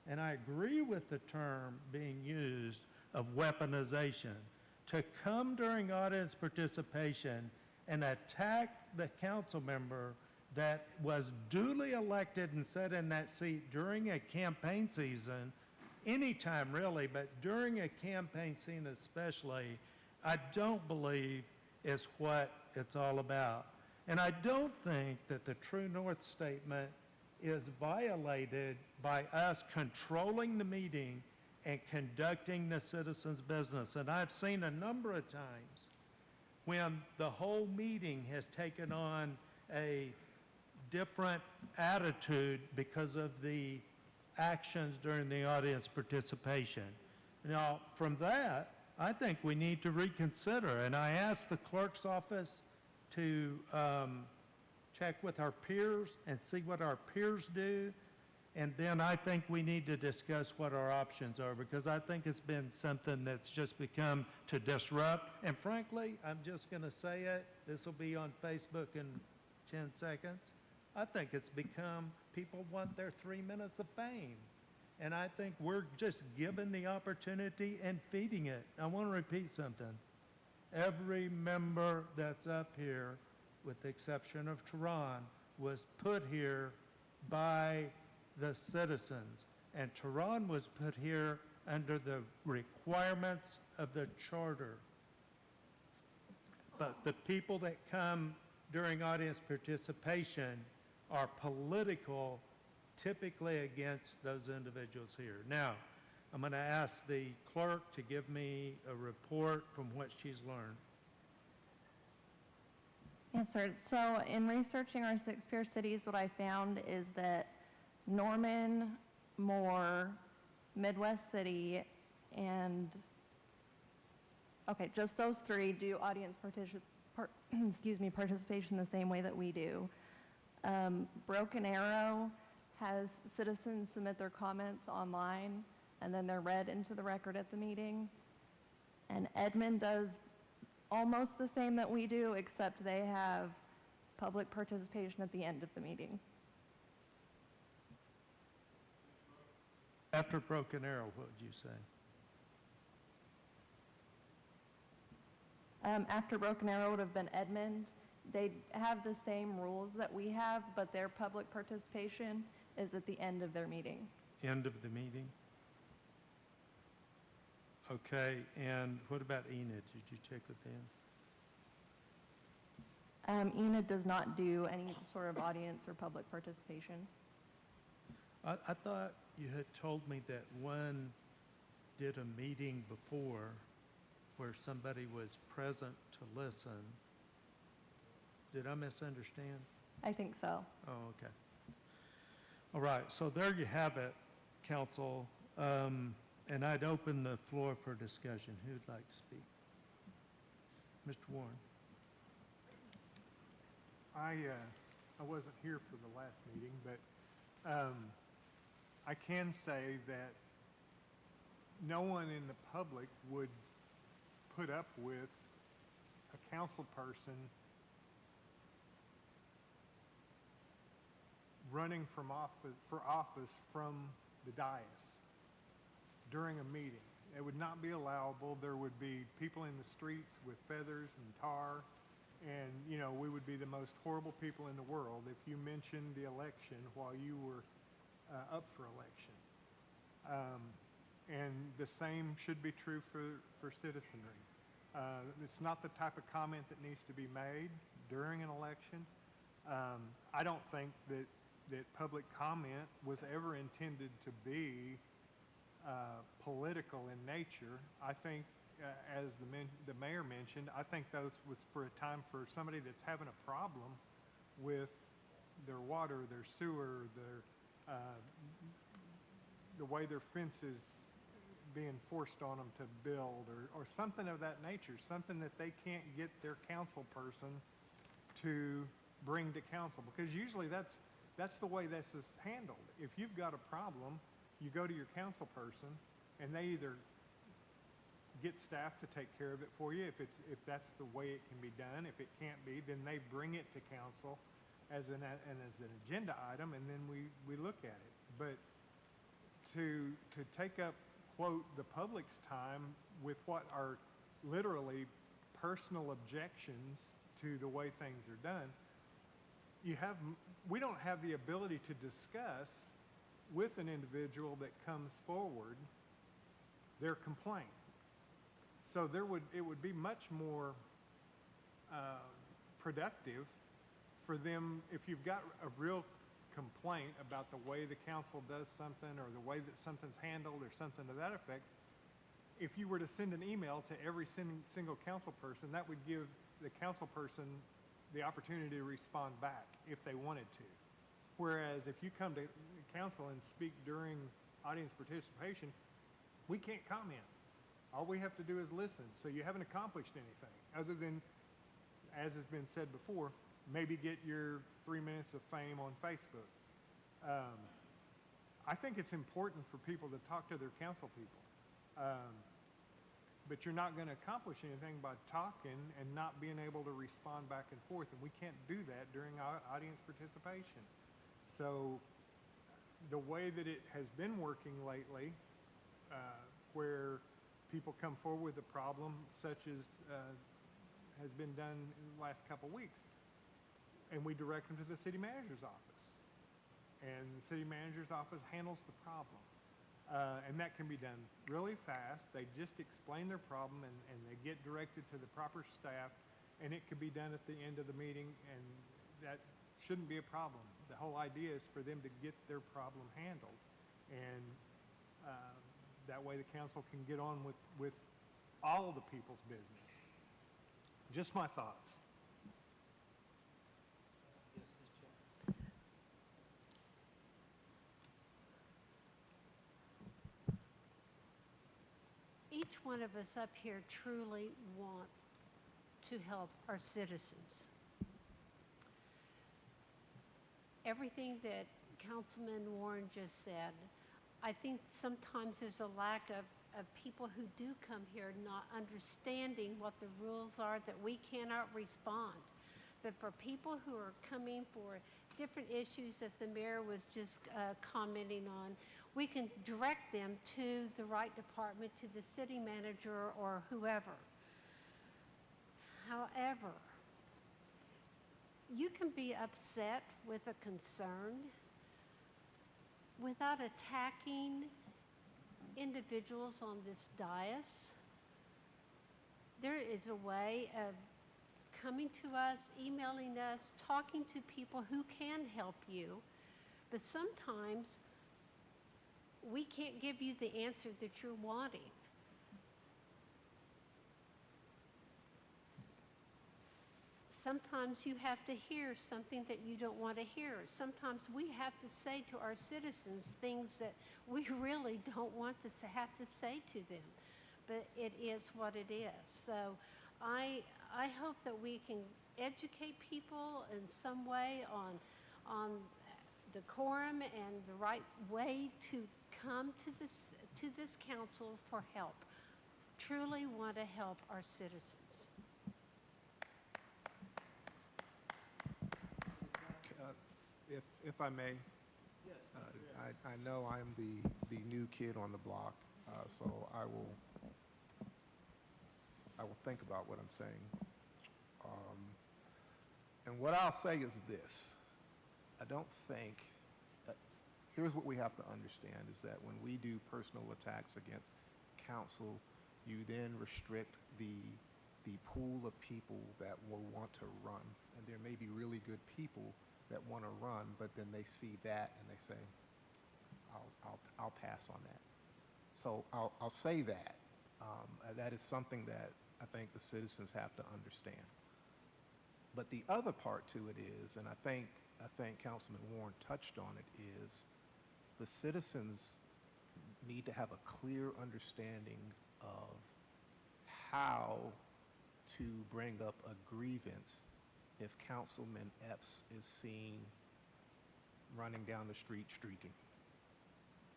And I agree with the term being used of weaponization. To come during audience participation and attack the council member that was duly elected and sat in that seat during a campaign season, anytime really, but during a campaign season especially, I don't believe is what it's all about. And I don't think that the True North statement is violated by us controlling the meeting and conducting the citizens' business. And I've seen a number of times when the whole meeting has taken on a different attitude because of the actions during the audience participation. Now, from that, I think we need to reconsider, and I asked the clerk's office to check with our peers and see what our peers do, and then I think we need to discuss what our options are, because I think it's been something that's just become to disrupt, and frankly, I'm just going to say it, this will be on Facebook in 10 seconds, I think it's become, people want their 3 minutes of fame. And I think we're just given the opportunity and feeding it. I want to repeat something. Every member that's up here, with the exception of Tehran, was put here by the citizens. And Tehran was put here under the requirements of the charter. But the people that come during audience participation are political, typically against those individuals here. Now, I'm going to ask the clerk to give me a report from what she's learned. Yes, sir. So in researching our 6 peer cities, what I found is that Norman, Moore, Midwest City, and, okay, just those 3 do audience participation the same way that we do. Broken Arrow has citizens submit their comments online, and then they're read into the record at the meeting. And Edmond does almost the same that we do, except they have public participation at the end of the meeting. After Broken Arrow, what would you say? After Broken Arrow would have been Edmond. They have the same rules that we have, but their public participation is at the end of their meeting. End of the meeting? Okay, and what about Enid? Did you check with them? Enid does not do any sort of audience or public participation. I thought you had told me that one did a meeting before where somebody was present to listen. Did I misunderstand? I think so. Oh, okay. All right, so there you have it, council. And I'd open the floor for discussion. Who'd like to speak? Mr. Warren. I I wasn't here for the last meeting, but I can say that no one in the public would put up with a council person running for office from the dais during a meeting. It would not be allowable. There would be people in the streets with feathers and tar, and, you know, we would be the most horrible people in the world if you mentioned the election while you were up for election. And the same should be true for citizenry. It's not the type of comment that needs to be made during an election. I don't think that public comment was ever intended to be political in nature. I think, as the mayor mentioned, I think those was for a time for somebody that's having a problem with their water, their sewer, the way their fence is being forced on them to build, or something of that nature, something that they can't get their council person to bring to council, because usually that's the way this is handled. If you've got a problem, you go to your council person, and they either get staff to take care of it for you, if that's the way it can be done. If it can't be, then they bring it to council as an agenda item, and then we look at it. But to take up, quote, the public's time with what are literally personal objections to the way things are done, we don't have the ability to discuss with an individual that comes forward their complaint. So it would be much more productive for them, if you've got a real complaint about the way the council does something, or the way that something's handled, or something to that effect, if you were to send an email to every single council person, that would give the council person the opportunity to respond back if they wanted to. Whereas if you come to council and speak during audience participation, we can't comment. All we have to do is listen. So you haven't accomplished anything other than, as has been said before, maybe get your 3 minutes of fame on Facebook. I think it's important for people to talk to their council people. But you're not going to accomplish anything by talking and not being able to respond back and forth. And we can't do that during audience participation. So the way that it has been working lately, where people come forward with a problem such as has been done in the last couple of weeks, and we direct them to the city manager's office. And the city manager's office handles the problem. And that can be done really fast. They just explain their problem, and they get directed to the proper staff, and it could be done at the end of the meeting, and that shouldn't be a problem. The whole idea is for them to get their problem handled, and that way the council can get on with all of the people's business. Just my thoughts. Each one of us up here truly wants to help our citizens. Everything that Councilman Warren just said, I think sometimes there's a lack of people who do come here not understanding what the rules are, that we cannot respond. But for people who are coming for different issues that the mayor was just commenting on, we can direct them to the right department, to the city manager or whoever. However, you can be upset with a concern without attacking individuals on this dais. There is a way of coming to us, emailing us, talking to people who can help you, but sometimes we can't give you the answer that you're wanting. Sometimes you have to hear something that you don't want to hear. Sometimes we have to say to our citizens things that we really don't want to have to say to them. But it is what it is. So I hope that we can educate people in some way on on decorum and the right way to come to this council for help. Truly want to help our citizens. If I may, I know I'm the new kid on the block, so I will think about what I'm saying. And what I'll say is this. I don't think, here's what we have to understand, is that when we do personal attacks against council, you then restrict the pool of people that will want to run. And there may be really good people that want to run, but then they see that and they say, I'll pass on that. So I'll say that. That is something that I think the citizens have to understand. But the other part to it is, and I think Councilman Warren touched on it, is the citizens need to have a clear understanding of how to bring up a grievance if Councilman Epps is seen running down the street streaking,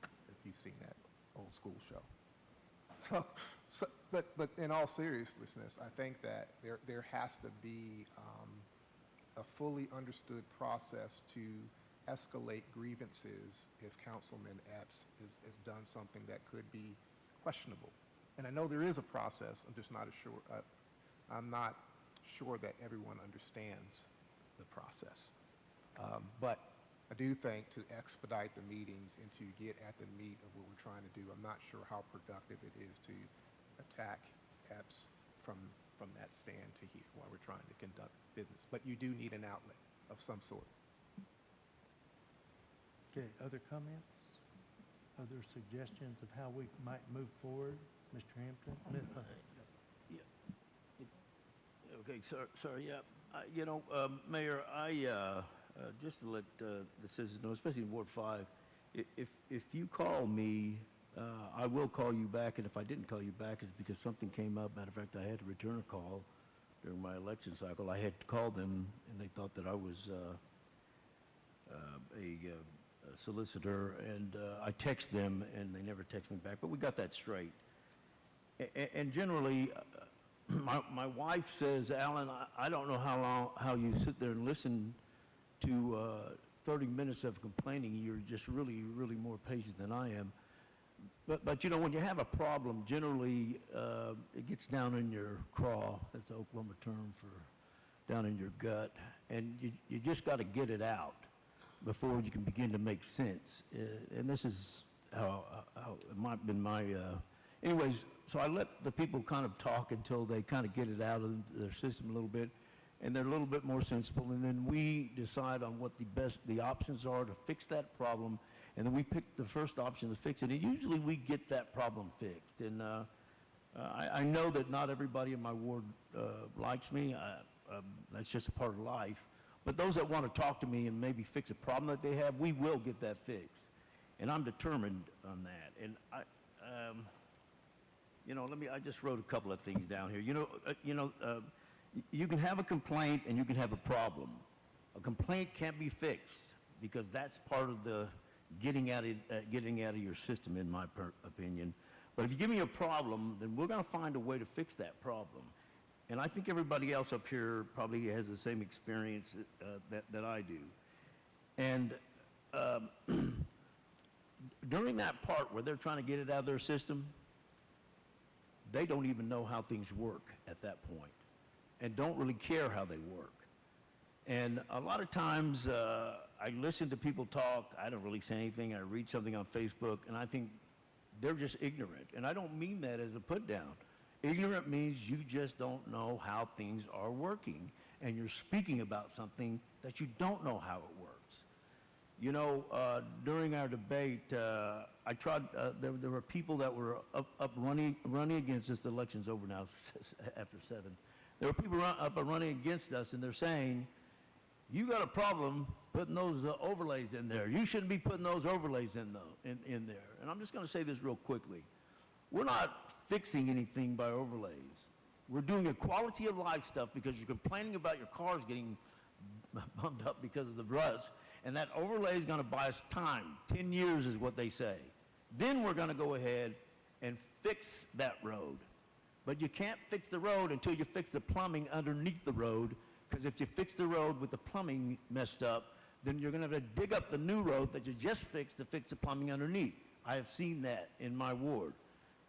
if you've seen that old school show. But in all seriousness, I think that there has to be a fully understood process to escalate grievances if Councilman Epps has done something that could be questionable. And I know there is a process. I'm just not sure. I'm not sure that everyone understands the process. But I do think to expedite the meetings and to get at the meat of what we're trying to do, I'm not sure how productive it is to attack Epps from that stand to here while we're trying to conduct business. But you do need an outlet of some sort. Okay, other comments? Other suggestions of how we might move forward? Mr. Hampton? Okay, sorry, yeah. Mayor, just to let the citizens know, especially in Ward 5, if you call me, I will call you back, and if I didn't call you back, it's because something came up. Matter of fact, I had to return a call during my election cycle. I had called them, and they thought that I was a solicitor, and I text them, and they never text me back, but we got that straight. And generally, my wife says, Alan, I don't know how you sit there and listen to 30 minutes of complaining. You're just really, really more patient than I am. But you know, when you have a problem, generally it gets down in your craw. That's the Oklahoma term for down in your gut. And you just got to get it out before you can begin to make sense. And this is how it might have been my... anyways, so I let the people kind of talk until they kind of get it out of their system a little bit, and they're a little bit more sensible, and then we decide on what the options are to fix that problem, and then we pick the first option to fix it, and usually we get that problem fixed. And I know that not everybody in my ward likes me. That's just a part of life. But those that want to talk to me and maybe fix a problem that they have, we will get that fixed. And I'm determined on that. And I just wrote a couple of things down here. You can have a complaint and you can have a problem. A complaint can't be fixed because that's part of the getting out of your system, in my opinion. But if you give me a problem, then we're going to find a way to fix that problem. And I think everybody else up here probably has the same experience that I do. And during that part where they're trying to get it out of their system, they don't even know how things work at that point and don't really care how they work. And a lot of times I listen to people talk, I don't really say anything, I read something on Facebook, and I think they're just ignorant. And I don't mean that as a put down. Ignorant means you just don't know how things are working, and you're speaking about something that you don't know how it works. You know, during our debate, I tried, there were people that were up running against us. The election's over now after 7. There were people up and running against us, and they're saying, you got a problem putting those overlays in there. You shouldn't be putting those overlays in there. And I'm just going to say this real quickly. We're not fixing anything by overlays. We're doing a quality of life stuff because you're complaining about your cars getting bumped up because of the ruts, And that overlay is going to buy us time. 10 years is what they say. Then we're going to go ahead and fix that road. But you can't fix the road until you fix the plumbing underneath the road, because if you fix the road with the plumbing messed up, then you're going to have to dig up the new road that you just fixed to fix the plumbing underneath. I have seen that in my ward.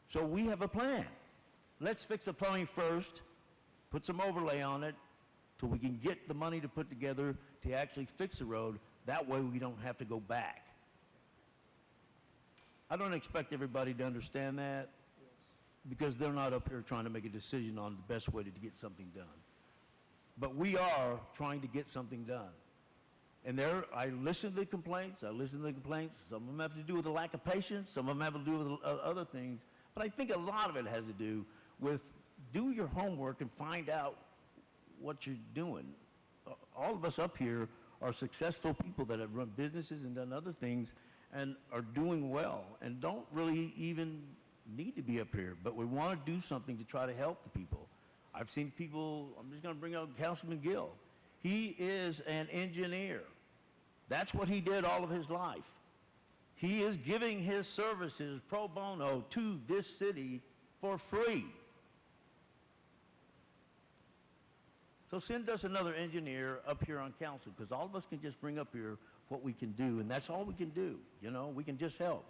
So we have a plan. Let's fix the plumbing first, put some overlay on it, so we can get the money to put together to actually fix the road. That way we don't have to go back. I don't expect everybody to understand that, because they're not up here trying to make a decision on the best way to get something done. But we are trying to get something done. And I listen to the complaints, Some of them have to do with the lack of patience, some of them have to do with other things. But I think a lot of it has to do with do your homework and find out what you're doing. All of us up here are successful people that have run businesses and done other things and are doing well and don't really even need to be up here. But we want to do something to try to help the people. I've seen people, I'm just going to bring up Councilman Gill. He is an engineer. That's what he did all of his life. He is giving his services pro bono to this city for free. So send us another engineer up here on council, because all of us can just bring up here what we can do, and that's all we can do. You know, we can just help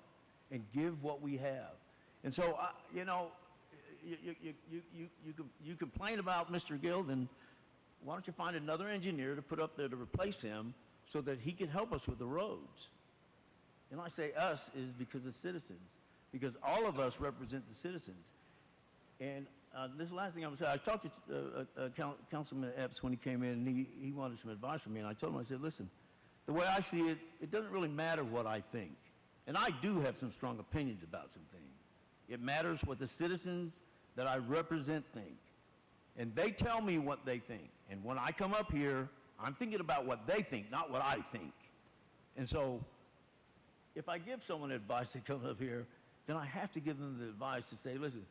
and give what we have. And so, you know, you complain about Mr. Gill, then why don't you find another engineer to put up there to replace him so that he can help us with the roads? And I say us is because of citizens, because all of us represent the citizens. And this last thing I'm going to say, I talked to Councilman Epps when he came in, and he wanted some advice from me, and I told him, I said, listen, the way I see it, it doesn't really matter what I think. And I do have some strong opinions about some things. It matters what the citizens that I represent think. And they tell me what they think. And when I come up here, I'm thinking about what they think, not what I think. And so if I give someone advice that comes up here, then I have to give them the advice to say, listen,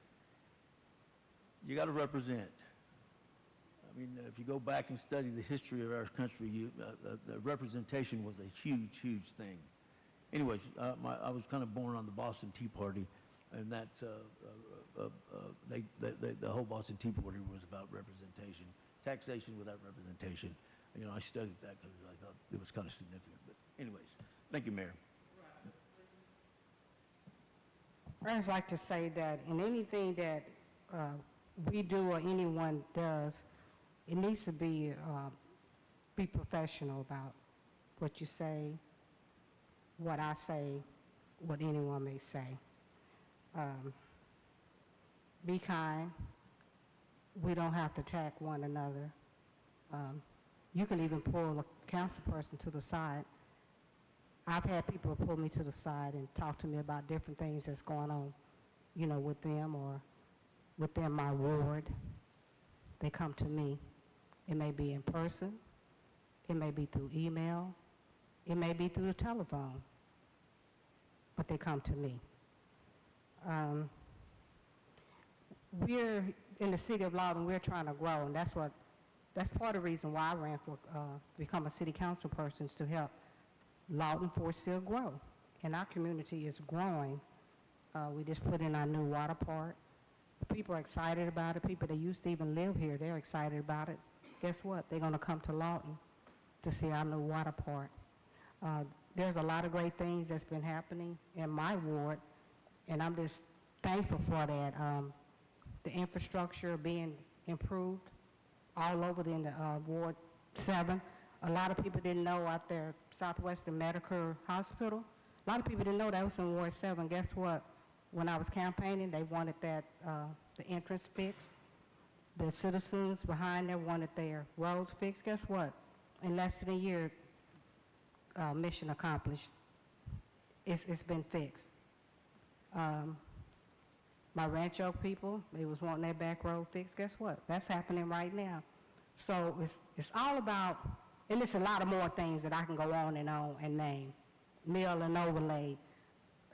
you got to represent. I mean, if you go back and study the history of our country, the representation was a huge, huge thing. Anyways, I was kind of born on the Boston Tea Party, and that the whole Boston Tea Party was about representation, taxation without representation. You know, I studied that because I thought it was kind of significant. But anyways, thank you, Mayor. I just like to say that in anything that we do or anyone does, it needs to be professional about what you say, what I say, what anyone may say. Be kind. We don't have to attack one another. You can even pull a council person to the side. I've had people pull me to the side and talk to me about different things that's going on, you know, with them or within my ward. They come to me. It may be in person. It may be through email. It may be through the telephone. But they come to me. We're in the city of Lawton, we're trying to grow, and that's part of the reason why I ran for become a city council person, is to help Lawton Fort Sill grow. And our community is growing. We just put in our new water park. People are excited about it. People that used to even live here, they're excited about it. Guess what? They're going to come to Lawton to see our new water park. There's a lot of great things that's been happening in my ward, and I'm just thankful for that. The infrastructure being improved all over in the Ward 7. A lot of people didn't know out there, Southwestern Medical Hospital, a lot of people didn't know that was in Ward 7. Guess what? When I was campaigning, they wanted that, the entrance fixed. The citizens behind there wanted their roads fixed. Guess what? In less than a year, mission accomplished. It's been fixed. My Rancho people, they was wanting their back road fixed. Guess what? That's happening right now. So it's all about, and there's a lot of more things that I can go on and name. Mill and overlay,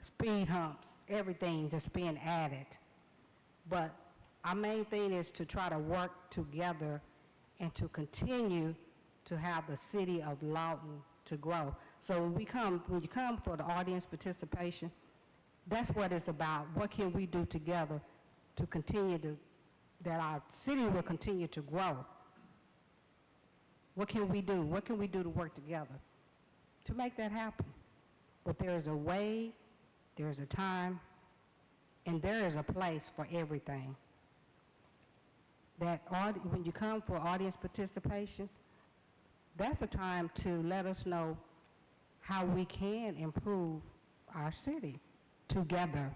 speed humps, everything that's being added. But our main thing is to try to work together and to continue to have the city of Lawton to grow. So when you come for the audience participation, that's what it's about. What can we do together to continue that our city will continue to grow? What can we do? What can we do to work together to make that happen? But there is a way, there's a time, and there is a place for everything. When you come for audience participation, that's a time to let us know how we can improve our city together.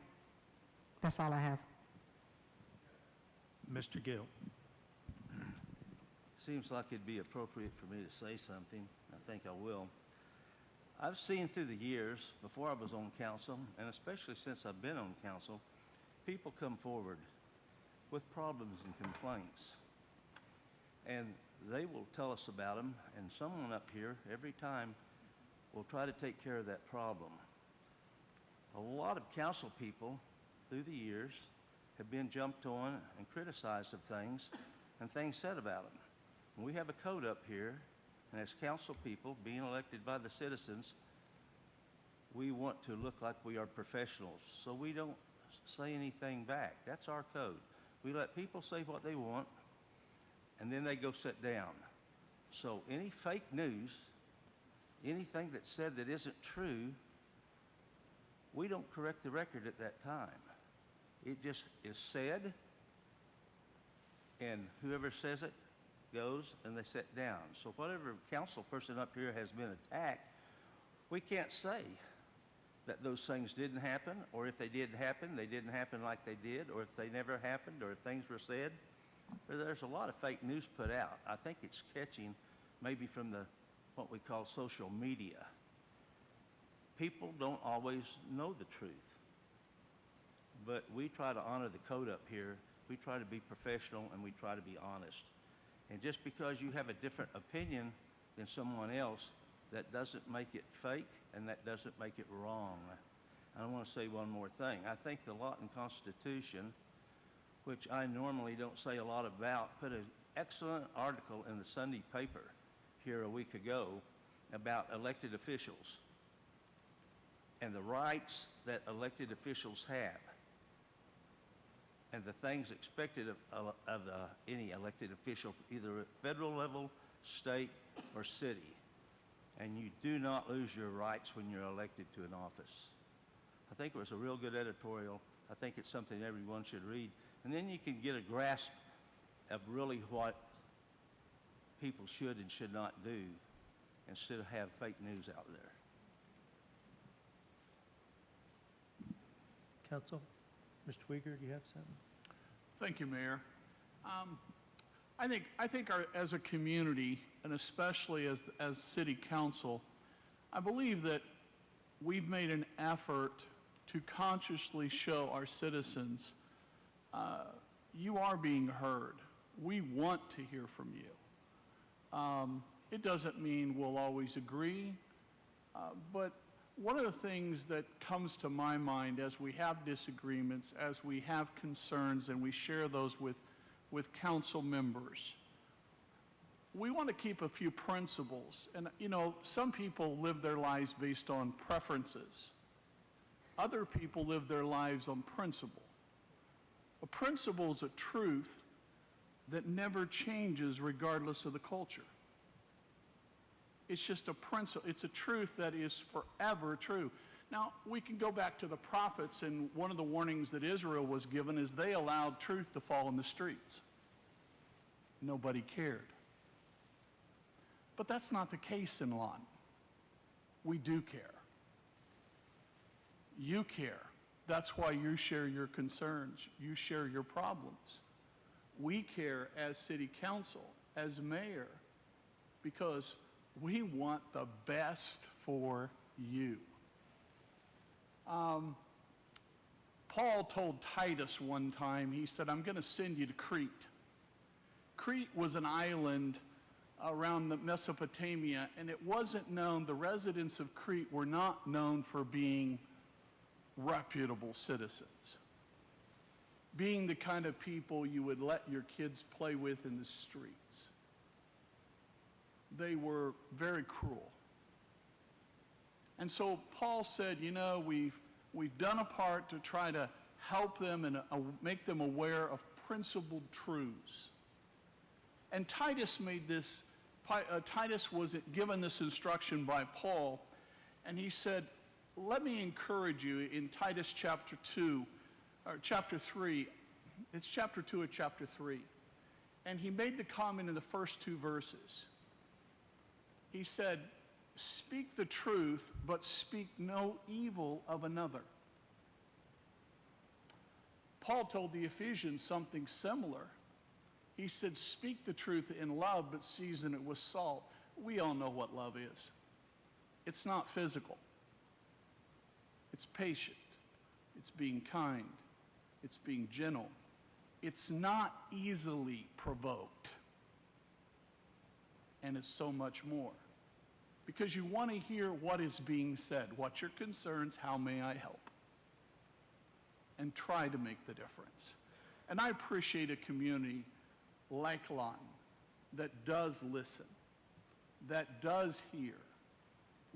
That's all I have. Mr. Gill. Seems like it'd be appropriate for me to say something. I think I will. I've seen through the years, before I was on council, and especially since I've been on council, people come forward with problems and complaints. And they will tell us about them, and someone up here, every time, will try to take care of that problem. A lot of council people, through the years, have been jumped on and criticized of things, and things said about them. We have a code up here, and as council people, being elected by the citizens, we want to look like we are professionals, so we don't say anything back. That's our code. We let people say what they want, and then they go sit down. So any fake news, anything that's said that isn't true, we don't correct the record at that time. It just is said, and whoever says it goes and they sit down. So whatever council person up here has been attacked, we can't say that those things didn't happen, or if they did happen, they didn't happen like they did, or if they never happened, or if things were said. There's a lot of fake news put out. I think it's catching maybe from what we call social media. People don't always know the truth, but we try to honor the code up here. We try to be professional, and we try to be honest. And just because you have a different opinion than someone else, that doesn't make it fake, and that doesn't make it wrong. I want to say one more thing. I think the Lawton Constitution, which I normally don't say a lot about, put an excellent article in the Sunday paper here a week ago about elected officials and the rights that elected officials have and the things expected of any elected official, either at federal level, state, or city. And you do not lose your rights when you're elected to an office. I think it was a real good editorial. I think it's something everyone should read. And then you can get a grasp of really what people should and should not do instead of have fake news out there. Council, Mr. Uyghur, do you have something? Thank you, Mayor. I think as a community, and especially as City Council, I believe that we've made an effort to consciously show our citizens you are being heard. We want to hear from you. It doesn't mean we'll always agree, but one of the things that comes to my mind as we have disagreements, as we have concerns, and we share those with council members, we want to keep a few principles. And, you know, some people live their lives based on preferences. Other people live their lives on principle. A principle is a truth that never changes regardless of the culture. It's just a principle. It's a truth that is forever true. Now, we can go back to the prophets, and one of the warnings that Israel was given is they allowed truth to fall in the streets. Nobody cared. But that's not the case in Lawton. We do care. You care. That's why you share your concerns. You share your problems. We care as city council, as mayor, because we want the best for you. Paul told Titus one time, he said, I'm going to send you to Crete. Crete was an island around the Mesopotamia, and it wasn't known, the residents of Crete were not known for being reputable citizens, being the kind of people you would let your kids play with in the streets. They were very cruel. And so Paul said, you know, we've done a part to try to help them and make them aware of principled truths. And Titus made this, Titus was given this instruction by Paul, and he said, let me encourage you in Titus chapter 2, or chapter 3, it's chapter 2 or chapter 3. And he made the comment in the first 2 verses. He said, speak the truth, but speak no evil of another. Paul told the Ephesians something similar. He said, speak the truth in love, but season it with salt. We all know what love is. It's not physical. It's patient. It's being kind. It's being gentle. It's not easily provoked. And it's so much more. Because you want to hear what is being said. What's your concerns? How may I help? And try to make the difference. And I appreciate a community like Lawton that does listen, that does hear,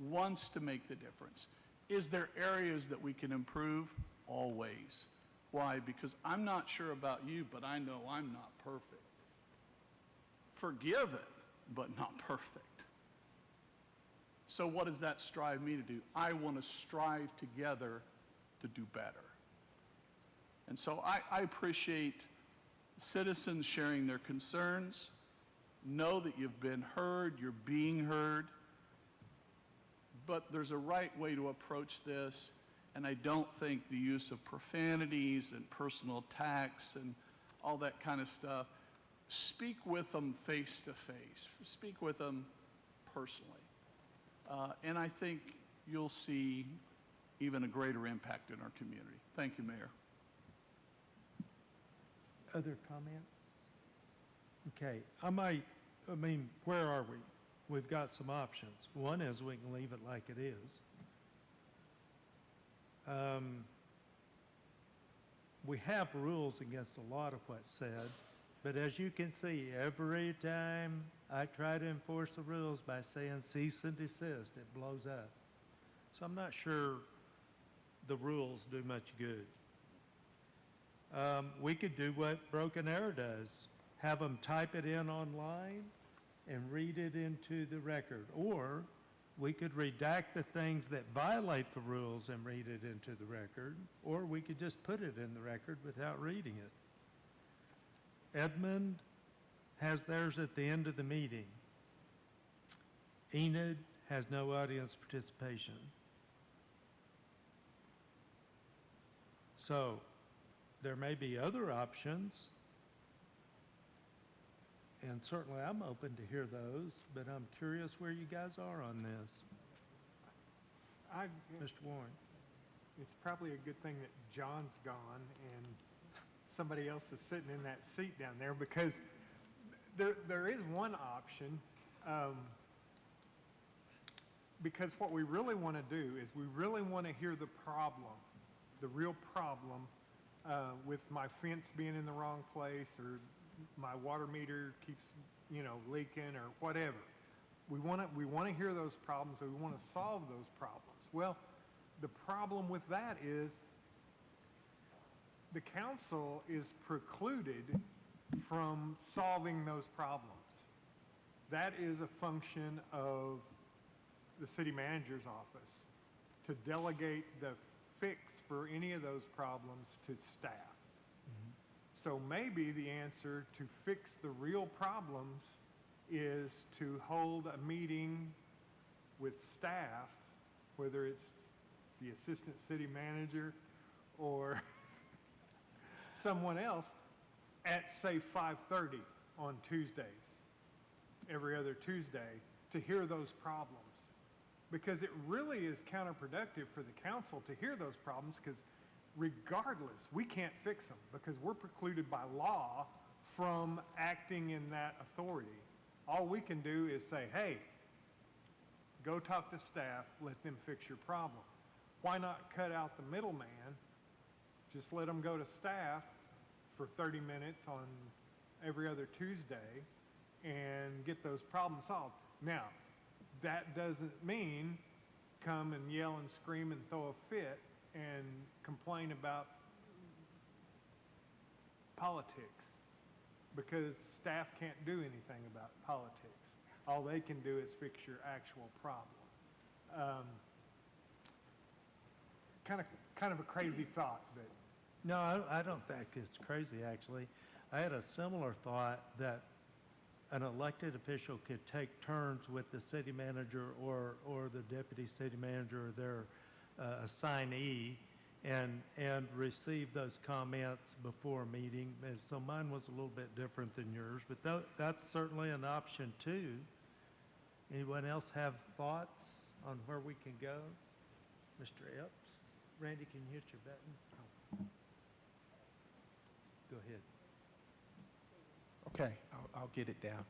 wants to make the difference. Is there areas that we can improve? Always. Why? Because I'm not sure about you, but I know I'm not perfect. Forgiven, but not perfect. So what does that strive me to do? I want to strive together to do better. And so I appreciate citizens sharing their concerns. Know that you've been heard, you're being heard. But there's a right way to approach this, and I don't think the use of profanities and personal attacks and all that kind of stuff. Speak with them face to face. Speak with them personally. And I think you'll see even a greater impact in our community. Thank you, Mayor. Other comments? Okay, where are we? We've got some options. One is we can leave it like it is. We have rules against a lot of what's said, but as you can see, every time I try to enforce the rules by saying cease and desist, it blows up. So I'm not sure the rules do much good. We could do what Broken Arrow does, have them type it in online and read it into the record. Or we could redact the things that violate the rules and read it into the record, or we could just put it in the record without reading it. Edmund has theirs at the end of the meeting. Enid has no audience participation. So there may be other options, and certainly I'm open to hear those, but I'm curious where you guys are on this. Mr. Warren. It's probably a good thing that John's gone and somebody else is sitting in that seat down there, because there is one option, because what we really want to do is we really want to hear the problem, the real problem, with my fence being in the wrong place, or my water meter keeps, leaking, or whatever. We want to hear those problems, and we want to solve those problems. Well, the problem with that is the council is precluded from solving those problems. That is a function of the city manager's office, to delegate the fix for any of those problems to staff. So maybe the answer to fix the real problems is to hold a meeting with staff, whether it's the assistant city manager or someone else, at say 5:30 on Tuesdays, every other Tuesday, to hear those problems. Because it really is counterproductive for the council to hear those problems, because regardless, we can't fix them, because we're precluded by law from acting in that authority. All we can do is say, hey, go talk to staff, let them fix your problem. Why not cut out the middleman? Just let them go to staff for 30 minutes on every other Tuesday and get those problems solved. Now, that doesn't mean come and yell and scream and throw a fit and complain about politics because staff can't do anything about politics. All they can do is fix your actual problem. Kind of a crazy thought, but No, I don't think it's crazy, actually. I had a similar thought that an elected official could take turns with the city manager or the deputy city manager or their assignee and receive those comments before a meeting. And so mine was a little bit different than yours, but that's certainly an option too. Anyone else have thoughts on where we can go? Mr. Epps? Randy, can you hit your button? Oh. Go ahead. Okay, I'll get it down.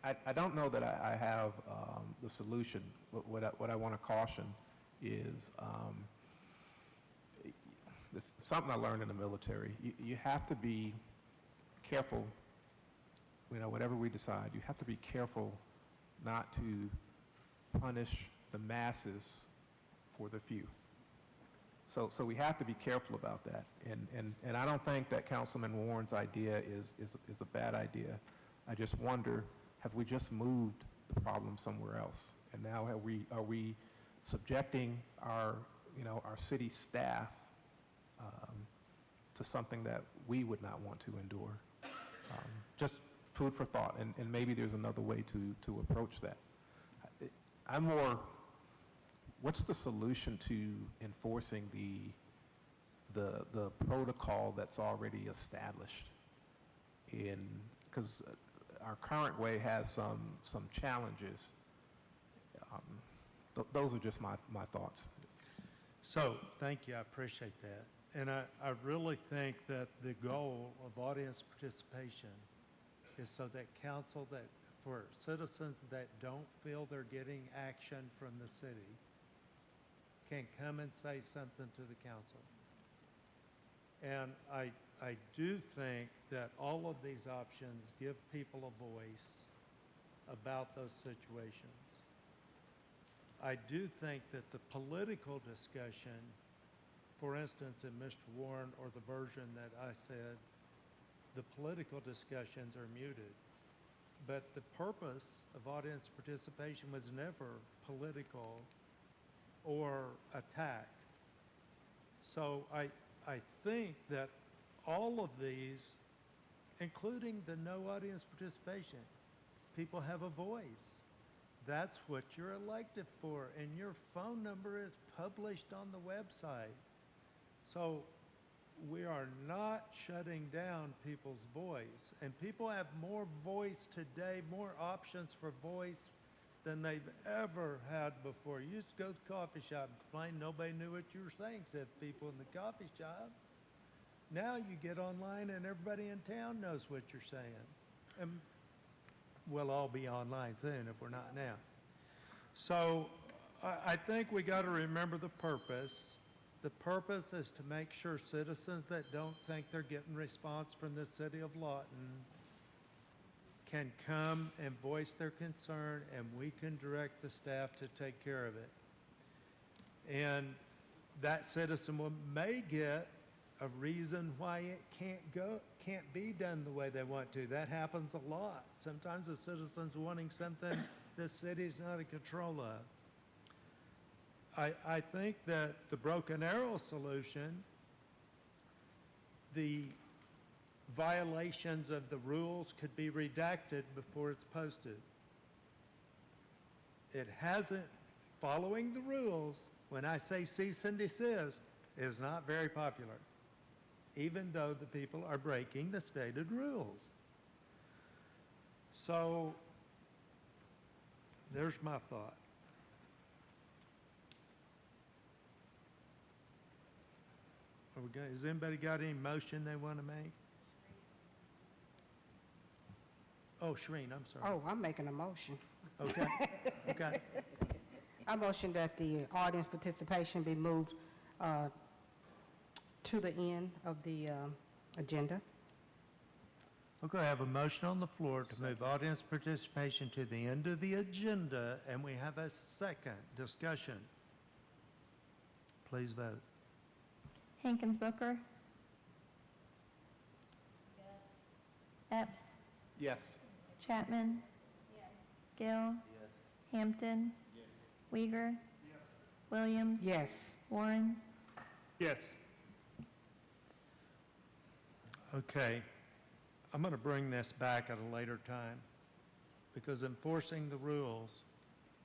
I don't know that I have the solution. What I want to caution is this is something I learned in the military. You have to be careful, whatever we decide, you have to be careful not to punish the masses for the few. So we have to be careful about that. And I don't think that Councilman Warren's idea is a bad idea. I just wonder, have we just moved the problem somewhere else? And now are we subjecting our city staff to something that we would not want to endure? Just food for thought, and maybe there's another way to approach that. I'm more, what's the solution to enforcing the protocol that's already established? Because our current way has some challenges. Those are just my thoughts. So, thank you, I appreciate that. And I really think that the goal of audience participation is so that council, that for citizens that don't feel they're getting action from the city, can come and say something to the council. And I do think that all of these options give people a voice about those situations. I do think that the political discussion, for instance, in Mr. Warren or the version that I said, the political discussions are muted. But the purpose of audience participation was never political or attack. So I think that all of these, including the no audience participation, people have a voice. That's what you're elected for, and your phone number is published on the website. So we are not shutting down people's voice, and people have more voice today, more options for voice than they've ever had before. You used to go to the coffee shop and complain nobody knew what you were saying except people in the coffee shop. Now you get online and everybody in town knows what you're saying. And we'll all be online soon if we're not now. So I think we got to remember the purpose. The purpose is to make sure citizens that don't think they're getting response from the city of Lawton can come and voice their concern, and we can direct the staff to take care of it. And that citizen may get a reason why it can't be done the way they want to. That happens a lot. Sometimes the citizen's wanting something the city's not in control of. I think that the Broken Arrow solution, the violations of the rules could be redacted before it's posted. It hasn't, following the rules, when I say cease and desist, is not very popular, even though the people are breaking the stated rules. So, there's my thought. Has anybody got any motion they want to make? Oh, Shereen, I'm sorry. Oh, I'm making a motion. Okay, okay. I motion that the audience participation be moved to the end of the agenda. Okay, I have a motion on the floor to move audience participation to the end of the agenda, and we have a second discussion. Please vote. Hankins Booker. Epps. Yes. Chapman. Gill. Hampton. Uyghur. Williams. Yes. Warren. Yes. Okay, I'm going to bring this back at a later time because enforcing the rules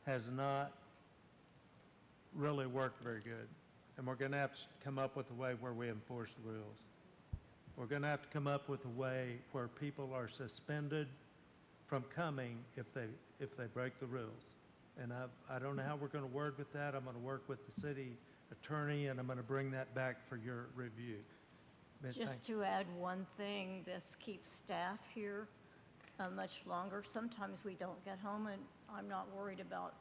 has not really worked very good. And we're going to have to come up with a way where we enforce the rules. We're going to have to come up with a way where people are suspended from coming if they break the rules. And I don't know how we're going to work with that. I'm going to work with the city attorney, and I'm going to bring that back for your review. Ms. Just to add one thing, this keeps staff here much longer. Sometimes we don't get home, and I'm not worried about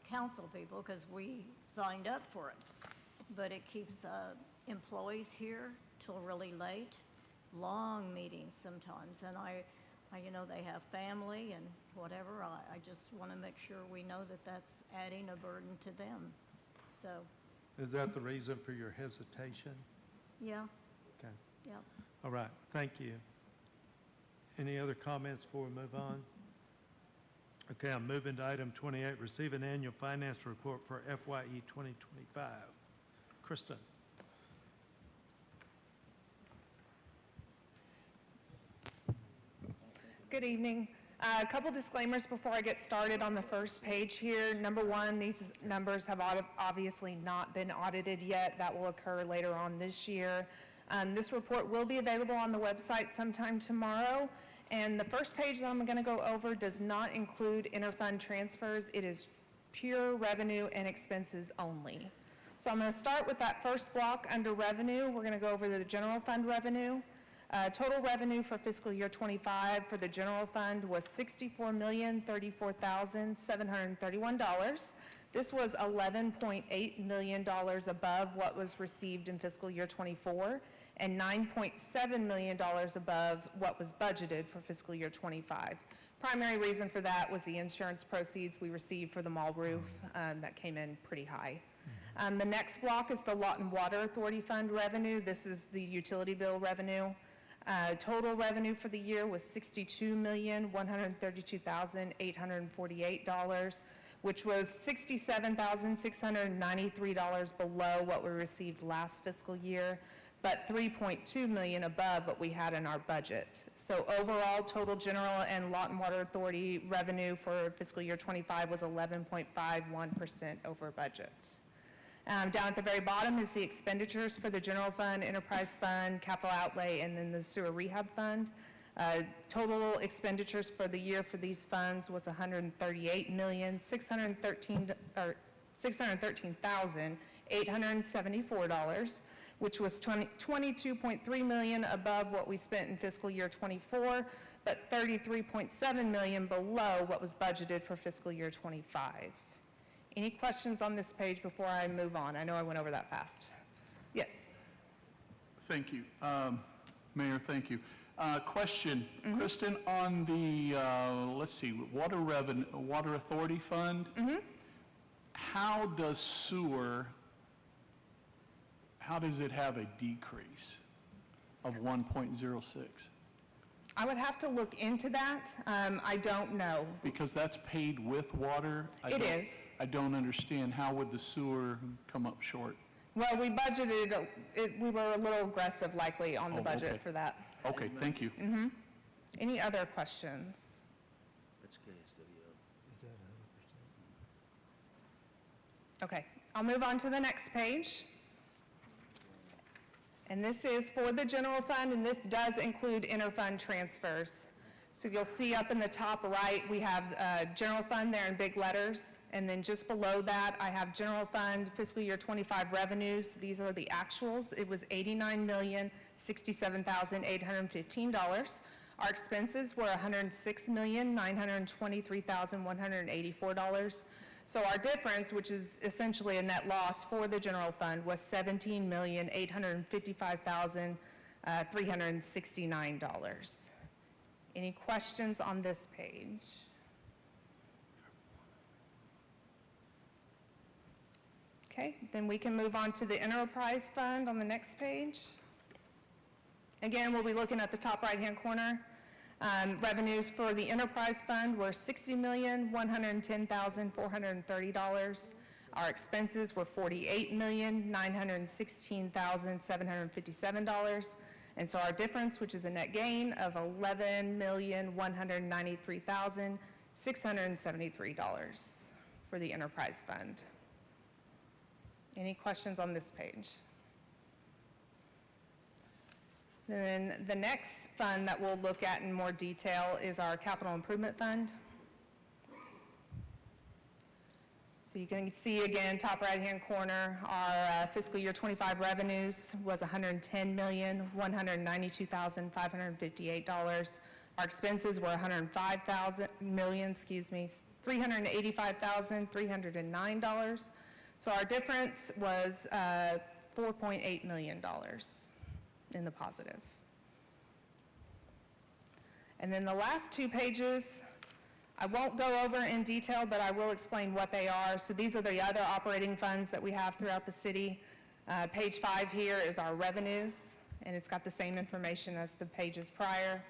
council people because we signed up for it. But it keeps employees here till really late, long meetings sometimes. And I they have family and whatever. I just want to make sure we know that that's adding a burden to them. So, Is that the reason for your hesitation? yeah, Okay. yeah. All right, thank you. Any other comments before we move on? Okay, I'm moving to item 28, receive an annual finance report for FYE 2025. Kristen. Good evening. A couple disclaimers before I get started on the first page here. Number one, these numbers have obviously not been audited yet. That will occur later on this year. This report will be available on the website sometime tomorrow. And the first page that I'm going to go over does not include interfund transfers. It is pure revenue and expenses only. So I'm going to start with that first block under revenue. We're going to go over the general fund revenue. Total revenue for fiscal year 25 for the general fund was $64,034,731. This was $11.8 million above what was received in fiscal year 24 and $9.7 million above what was budgeted for fiscal year 25. Primary reason for that was the insurance proceeds we received for the mall roof that came in pretty high. The next block is the Lot and Water Authority Fund revenue. This is the utility bill revenue. Total revenue for the year was $62,132,848, which was $67,693 below what we received last fiscal year, but $3.2 million above what we had in our budget. So overall, total general and Lot and Water Authority revenue for fiscal year 25 was 11.51% over budget. Down at the very bottom is the expenditures for the general fund, enterprise fund, capital outlay, and then the sewer rehab fund. Total expenditures for the year for these funds was $613,874, which was $22.3 million above what we spent in fiscal year 24, but $33.7 million below what was budgeted for fiscal year 25. Any questions on this page before I move on? I know I went over that fast. Yes. Thank you. Mayor, thank you. Question, Kristen, on the, let's see, Water Authority Fund, how does sewer, how does it have a decrease of 1.06? I would have to look into that. I don't know. Because that's paid with water? It is. I don't understand. How would the sewer come up short? Well, we budgeted, we were a little aggressive likely on the budget okay. for that. Okay, thank you. Any other questions? That's KSWO. Is that 100%? Okay, I'll move on to the next page. And this is for the general fund, and this does include interfund transfers. So you'll see up in the top right, we have general fund there in big letters. And then just below that, I have general fund fiscal year 25 revenues. These are the actuals. It was $89,067,815. Our expenses were $106,923,184. So our difference, which is essentially a net loss for the general fund, was $17,855,369. Any questions on this page? Okay, then we can move on to the enterprise fund on the next page. Again, we'll be looking at the top right-hand corner. Revenues for the enterprise fund were $60,110,430. Our expenses were $48,916,757. And so our difference, which is a net gain of $11,193,673 for the enterprise fund. Any questions on this page? Then the next fund that we'll look at in more detail is our capital improvement fund. So you can see again, top right-hand corner, our fiscal year 25 revenues was $110,192,558. Our expenses were $385,309. So our difference was $4.8 million in the positive. And then the last two pages, I won't go over in detail, but I will explain what they are. So these are the other operating funds that we have throughout the city. Page 5 here is our revenues, and it's got the same information as the pages prior.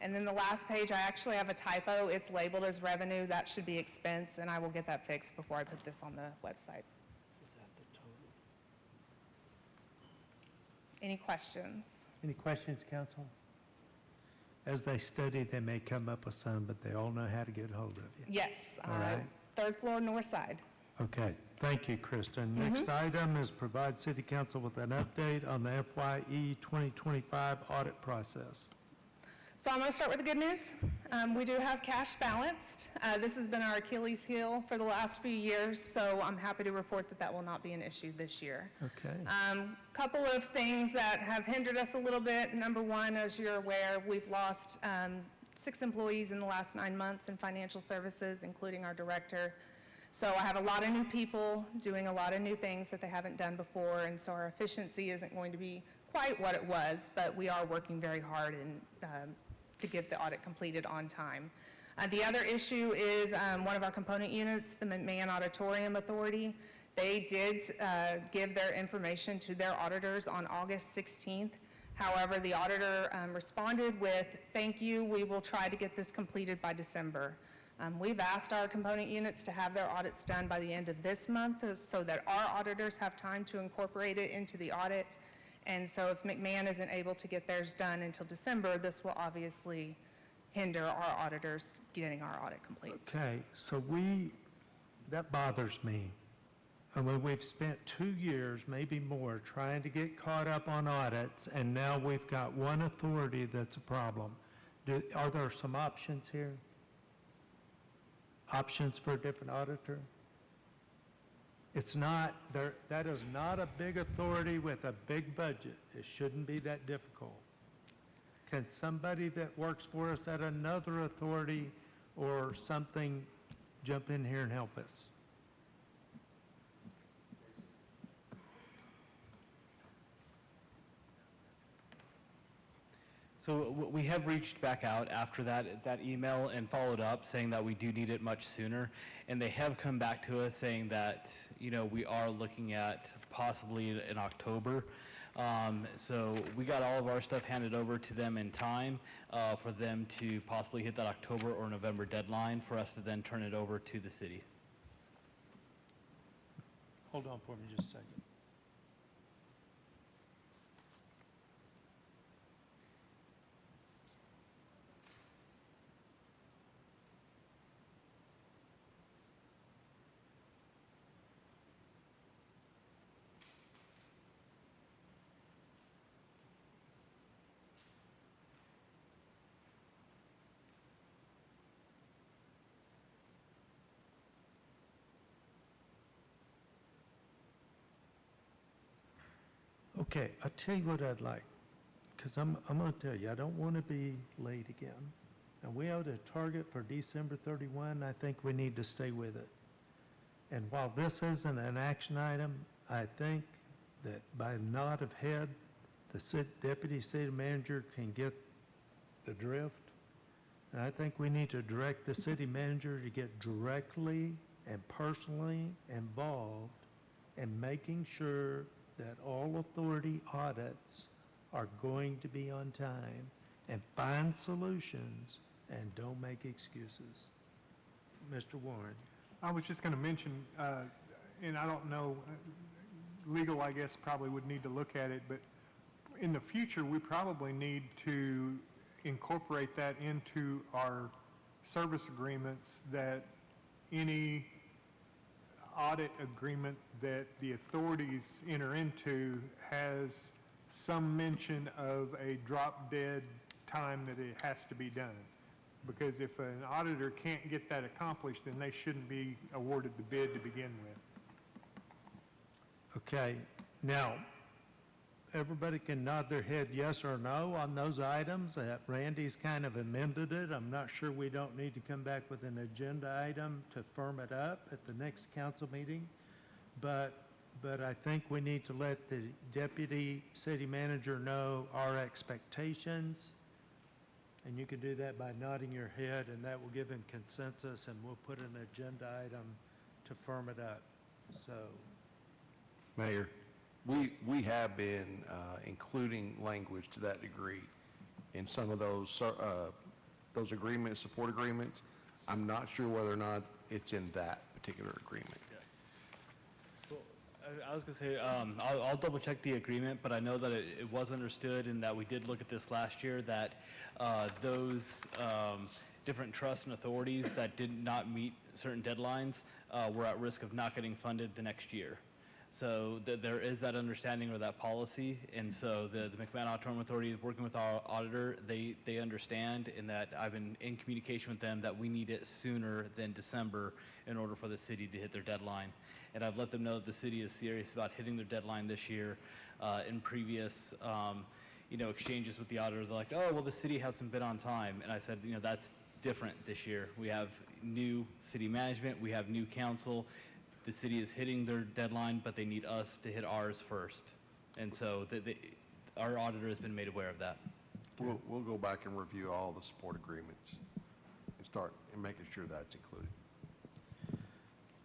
And then the last page, I actually have a typo. It's labeled as revenue. That should be expense, and I will get that fixed before I put this on the website. Is that the total? Any questions? Any questions, council? As they study, they may come up with some, but they all know how to get hold of you. Yes. All right. Third floor, north side. Okay, thank you, Kristen. Next item is provide city council with an update on the FYE 2025 audit process. So I'm going to start with the good news. We do have cash balanced. This has been our Achilles heel for the last few years, so I'm happy to report that that will not be an issue this year. Okay. Couple of things that have hindered us a little bit. Number one, as you're aware, we've lost 6 employees in the last 9 months in financial services, including our director. So I have a lot of new people doing a lot of new things that they haven't done before, and so our efficiency isn't going to be quite what it was, but we are working very hard to get the audit completed on time. The other issue is one of our component units, the McMahon Auditorium Authority. They did give their information to their auditors on August 16th. However, the auditor responded with, "Thank you, we will try to get this completed by December." We've asked our component units to have their audits done by the end of this month so that our auditors have time to incorporate it into the audit. And so if McMahon isn't able to get theirs done until December, this will obviously hinder our auditors getting our audit complete. Okay, so that bothers me. I mean, we've spent 2 years, maybe more, trying to get caught up on audits, and now we've got one authority that's a problem. Are there some options here? Options for a different auditor? It's not, that is not a big authority with a big budget. It shouldn't be that difficult. Can somebody that works for us at another authority or something jump in here and help us? So we have reached back out after that email and followed up saying that we do need it much sooner. And they have come back to us saying that, we are looking at possibly in October. So we got all of our stuff handed over to them in time for them to possibly hit that October or November deadline for us to then turn it over to the city. Hold on for me just a second. Okay, I'll tell you what I'd like, because I'm going to tell you, I don't want to be late again. And we have a target for December 31. I think we need to stay with it. And while this isn't an action item, I think that by a nod of head, the deputy city manager can get the drift. And I think we need to direct the city manager to get directly and personally involved and making sure that all authority audits are going to be on time, and find solutions and don't make excuses. Mr. Warren. I was just going to mention, and I don't know, legal, I guess, probably would need to look at it, but in the future, we probably need to incorporate that into our service agreements, that any audit agreement that the authorities enter into has some mention of a drop-dead time that it has to be done. Because if an auditor can't get that accomplished, then they shouldn't be awarded the bid to begin with. Okay, now, everybody can nod their head yes or no on those items. Randy's kind of amended it. I'm not sure we don't need to come back with an agenda item to firm it up at the next council meeting. But I think we need to let the deputy city manager know our expectations. And you can do that by nodding your head, and that will give him consensus, and we'll put an agenda item to firm it up. So, Mayor, we have been including language to that degree in some of those agreements, support agreements. I'm not sure whether or not it's in that particular agreement. I was going to say, I'll double check the agreement, but I know that it was understood, and that we did look at this last year, that those different trusts and authorities that did not meet certain deadlines were at risk of not getting funded the next year. So there is that understanding or that policy, and so the McMahon Auditorium Authority, working with our auditor, they understand, and that I've been in communication with them that we need it sooner than December in order for the city to hit their deadline. And I've let them know that the city is serious about hitting their deadline this year. In previous exchanges with the auditor, they're like, oh, well, the city hasn't been on time. And I said, that's different this year. We have new city management, we have new council. The city is hitting their deadline, but they need us to hit ours first. And so our auditor has been made aware of that. We'll go back and review all the support agreements and start making sure that's included.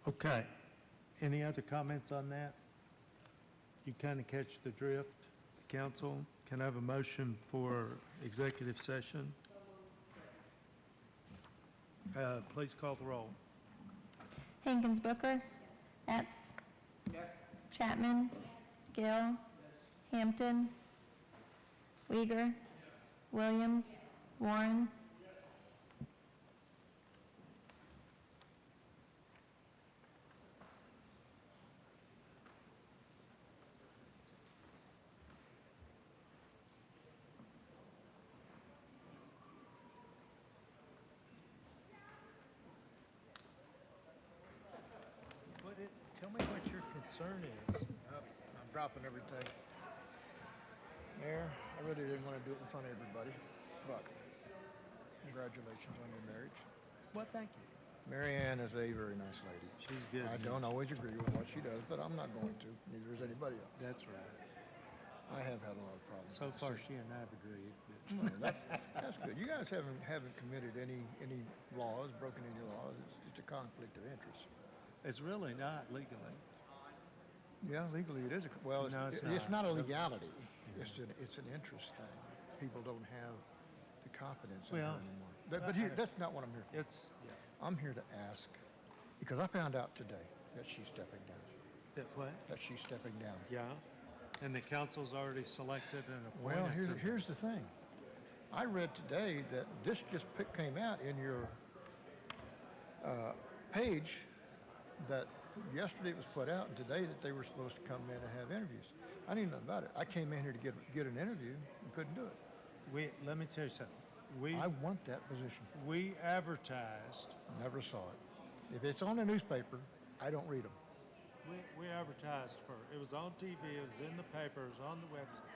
okay. Any other comments on that? You kind of catch the drift, council? Can I have a motion for executive session? Please call the roll. Hankins Booker. Epps. Chapman. Gill. Hampton. Uyghur. Williams. Warren. Tell me what your concern is. I'm dropping everything. Mayor, I really didn't want to do it in front of everybody, but congratulations on your marriage. Well, thank you. Mary Ann is a very nice lady. She's good. I don't always agree with what she does, but I'm not going to. Neither is anybody else. That's right. I have had a lot of problems. So with the far, city. she and I have agreed. Well, that's good. You guys haven't committed any laws, broken any laws. It's just a conflict of interest. It's really not legally. Yeah, legally it is. Well, No, it's not a legality. It's an interest thing. People don't have the confidence in Well, her anymore. But here, that's not what I'm here for. I'm here to ask, because I found out today that she's stepping down. That what? That she's stepping down. Yeah. And the council's already selected and appointed. Well, here's the thing. I read today that this just came out in your page, that yesterday it was put out, and today that they were supposed to come in and have interviews. I didn't know about it. I came in here to get an interview and couldn't do it. Let me tell you something. I want that position. We advertised. Never saw it. If it's on the newspaper, I don't read them. We advertised for it. It was on TV, it was in the paper, it was on the website.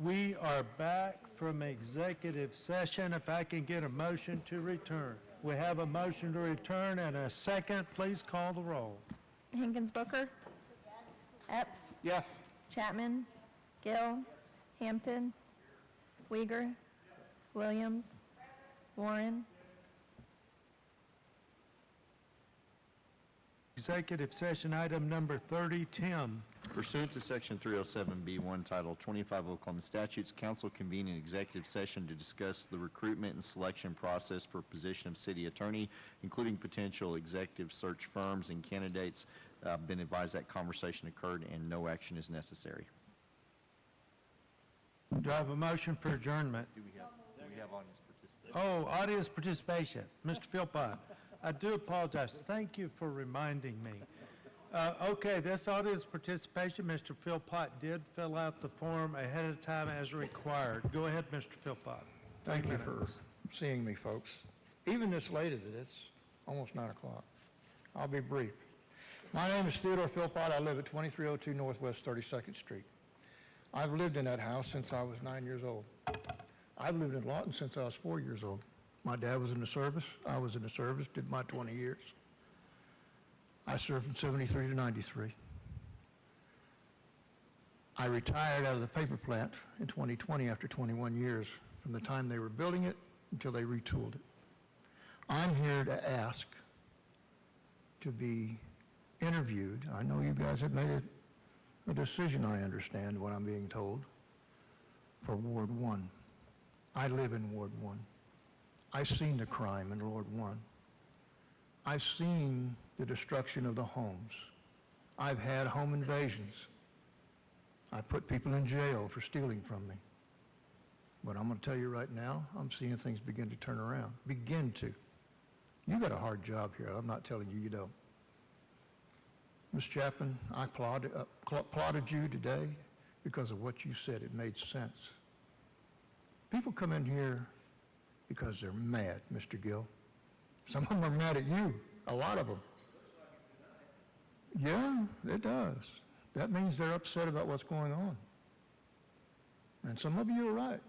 We are back from executive session. If I can get a motion to return. We have a motion to return and a second. Please call the roll. Hankins Booker? Epps? Yes. Chapman? Gill? Hampton? Uyghur? Williams? Warren? Executive session item number 30, Tim. Pursuant to Section 307B1, Title 25 Oklahoma Statutes, council convened an executive session to discuss the recruitment and selection process for position of city attorney, including potential executive search firms and candidates. Been advised that conversation occurred and no action is necessary. Do I have a motion for adjournment? Do we have audience participation? Oh, audience participation. Mr. Philpott, I do apologize. Thank you for reminding me. Okay, this audience participation, Mr. Philpott did fill out the form ahead of time as required. Go ahead, Mr. Philpott. Thank you for seeing me, folks. Even this late, it's almost 9 o'clock. I'll be brief. My name is Theodore Philpott. I live at 2302 Northwest 32nd Street. I've lived in that house since I was 9 years old. I've lived in Lawton since I was 4 years old. My dad was in the service. I was in the service, did my 20 years. I served from 73 to 93. I retired out of the paper plant in 2020 after 21 years from the time they were building it until they retooled it. I'm here to ask to be interviewed. I know you guys have made a decision, I understand what I'm being told, for Ward 1. I live in Ward 1. I've seen the crime in Ward 1. I've seen the destruction of the homes. I've had home invasions. I put people in jail for stealing from me. But I'm going to tell you right now, I'm seeing things begin to turn around. Begin to. You got a hard job here. I'm not telling you you don't. Ms. Chapman, I applauded you today because of what you said. It made sense. People come in here because they're mad, Mr. Gill. Some of them are mad at you, a lot of them. Yeah, it does. That means they're upset about what's going on. And some of you are right.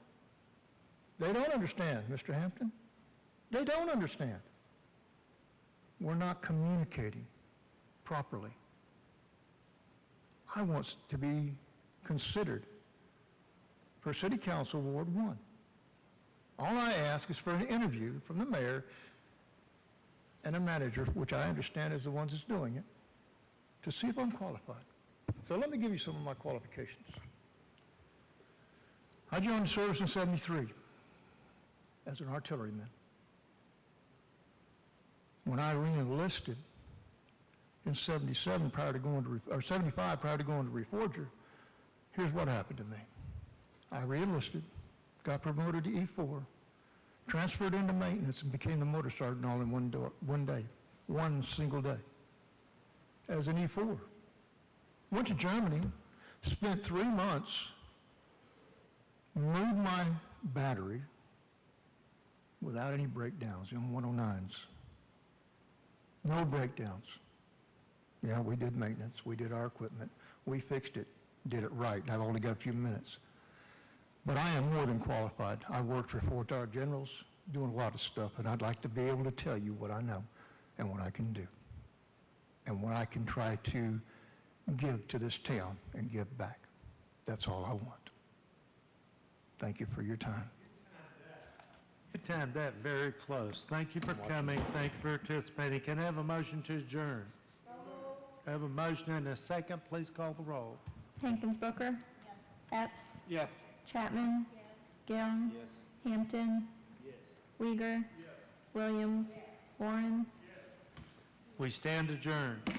They don't understand, Mr. Hampton. They don't understand. We're not communicating properly. I want to be considered for City Council Ward 1. All I ask is for an interview from the mayor and a manager, which I understand is the ones that's doing it, to see if I'm qualified. So let me give you some of my qualifications. I joined the service in 73 as an artilleryman. When I re-enlisted in 77 prior to going to, or 75 prior to going to Reforger, here's what happened to me. I re-enlisted, got promoted to E4, transferred into maintenance, and became the motor sergeant all in one single day, as an E4. Went to Germany, spent 3 months, moved my battery without any breakdowns, M109s. No breakdowns. Yeah, we did maintenance, we did our equipment, we fixed it, did it right, and I've only got a few minutes. But I am more than qualified. I worked for 4-star generals, doing a lot of stuff, and I'd like to be able to tell you what I know and what I can do and what I can try to give to this town and give back. That's all I want. Thank you for your time. You timed that very close. Thank you for coming. Thank you for participating. Can I have a motion to adjourn? I have a motion and a second. Please call the roll. Hankins Booker? Epps? Yes. Chapman? Gill? Hampton? Uyghur? Williams? Warren? We stand adjourned.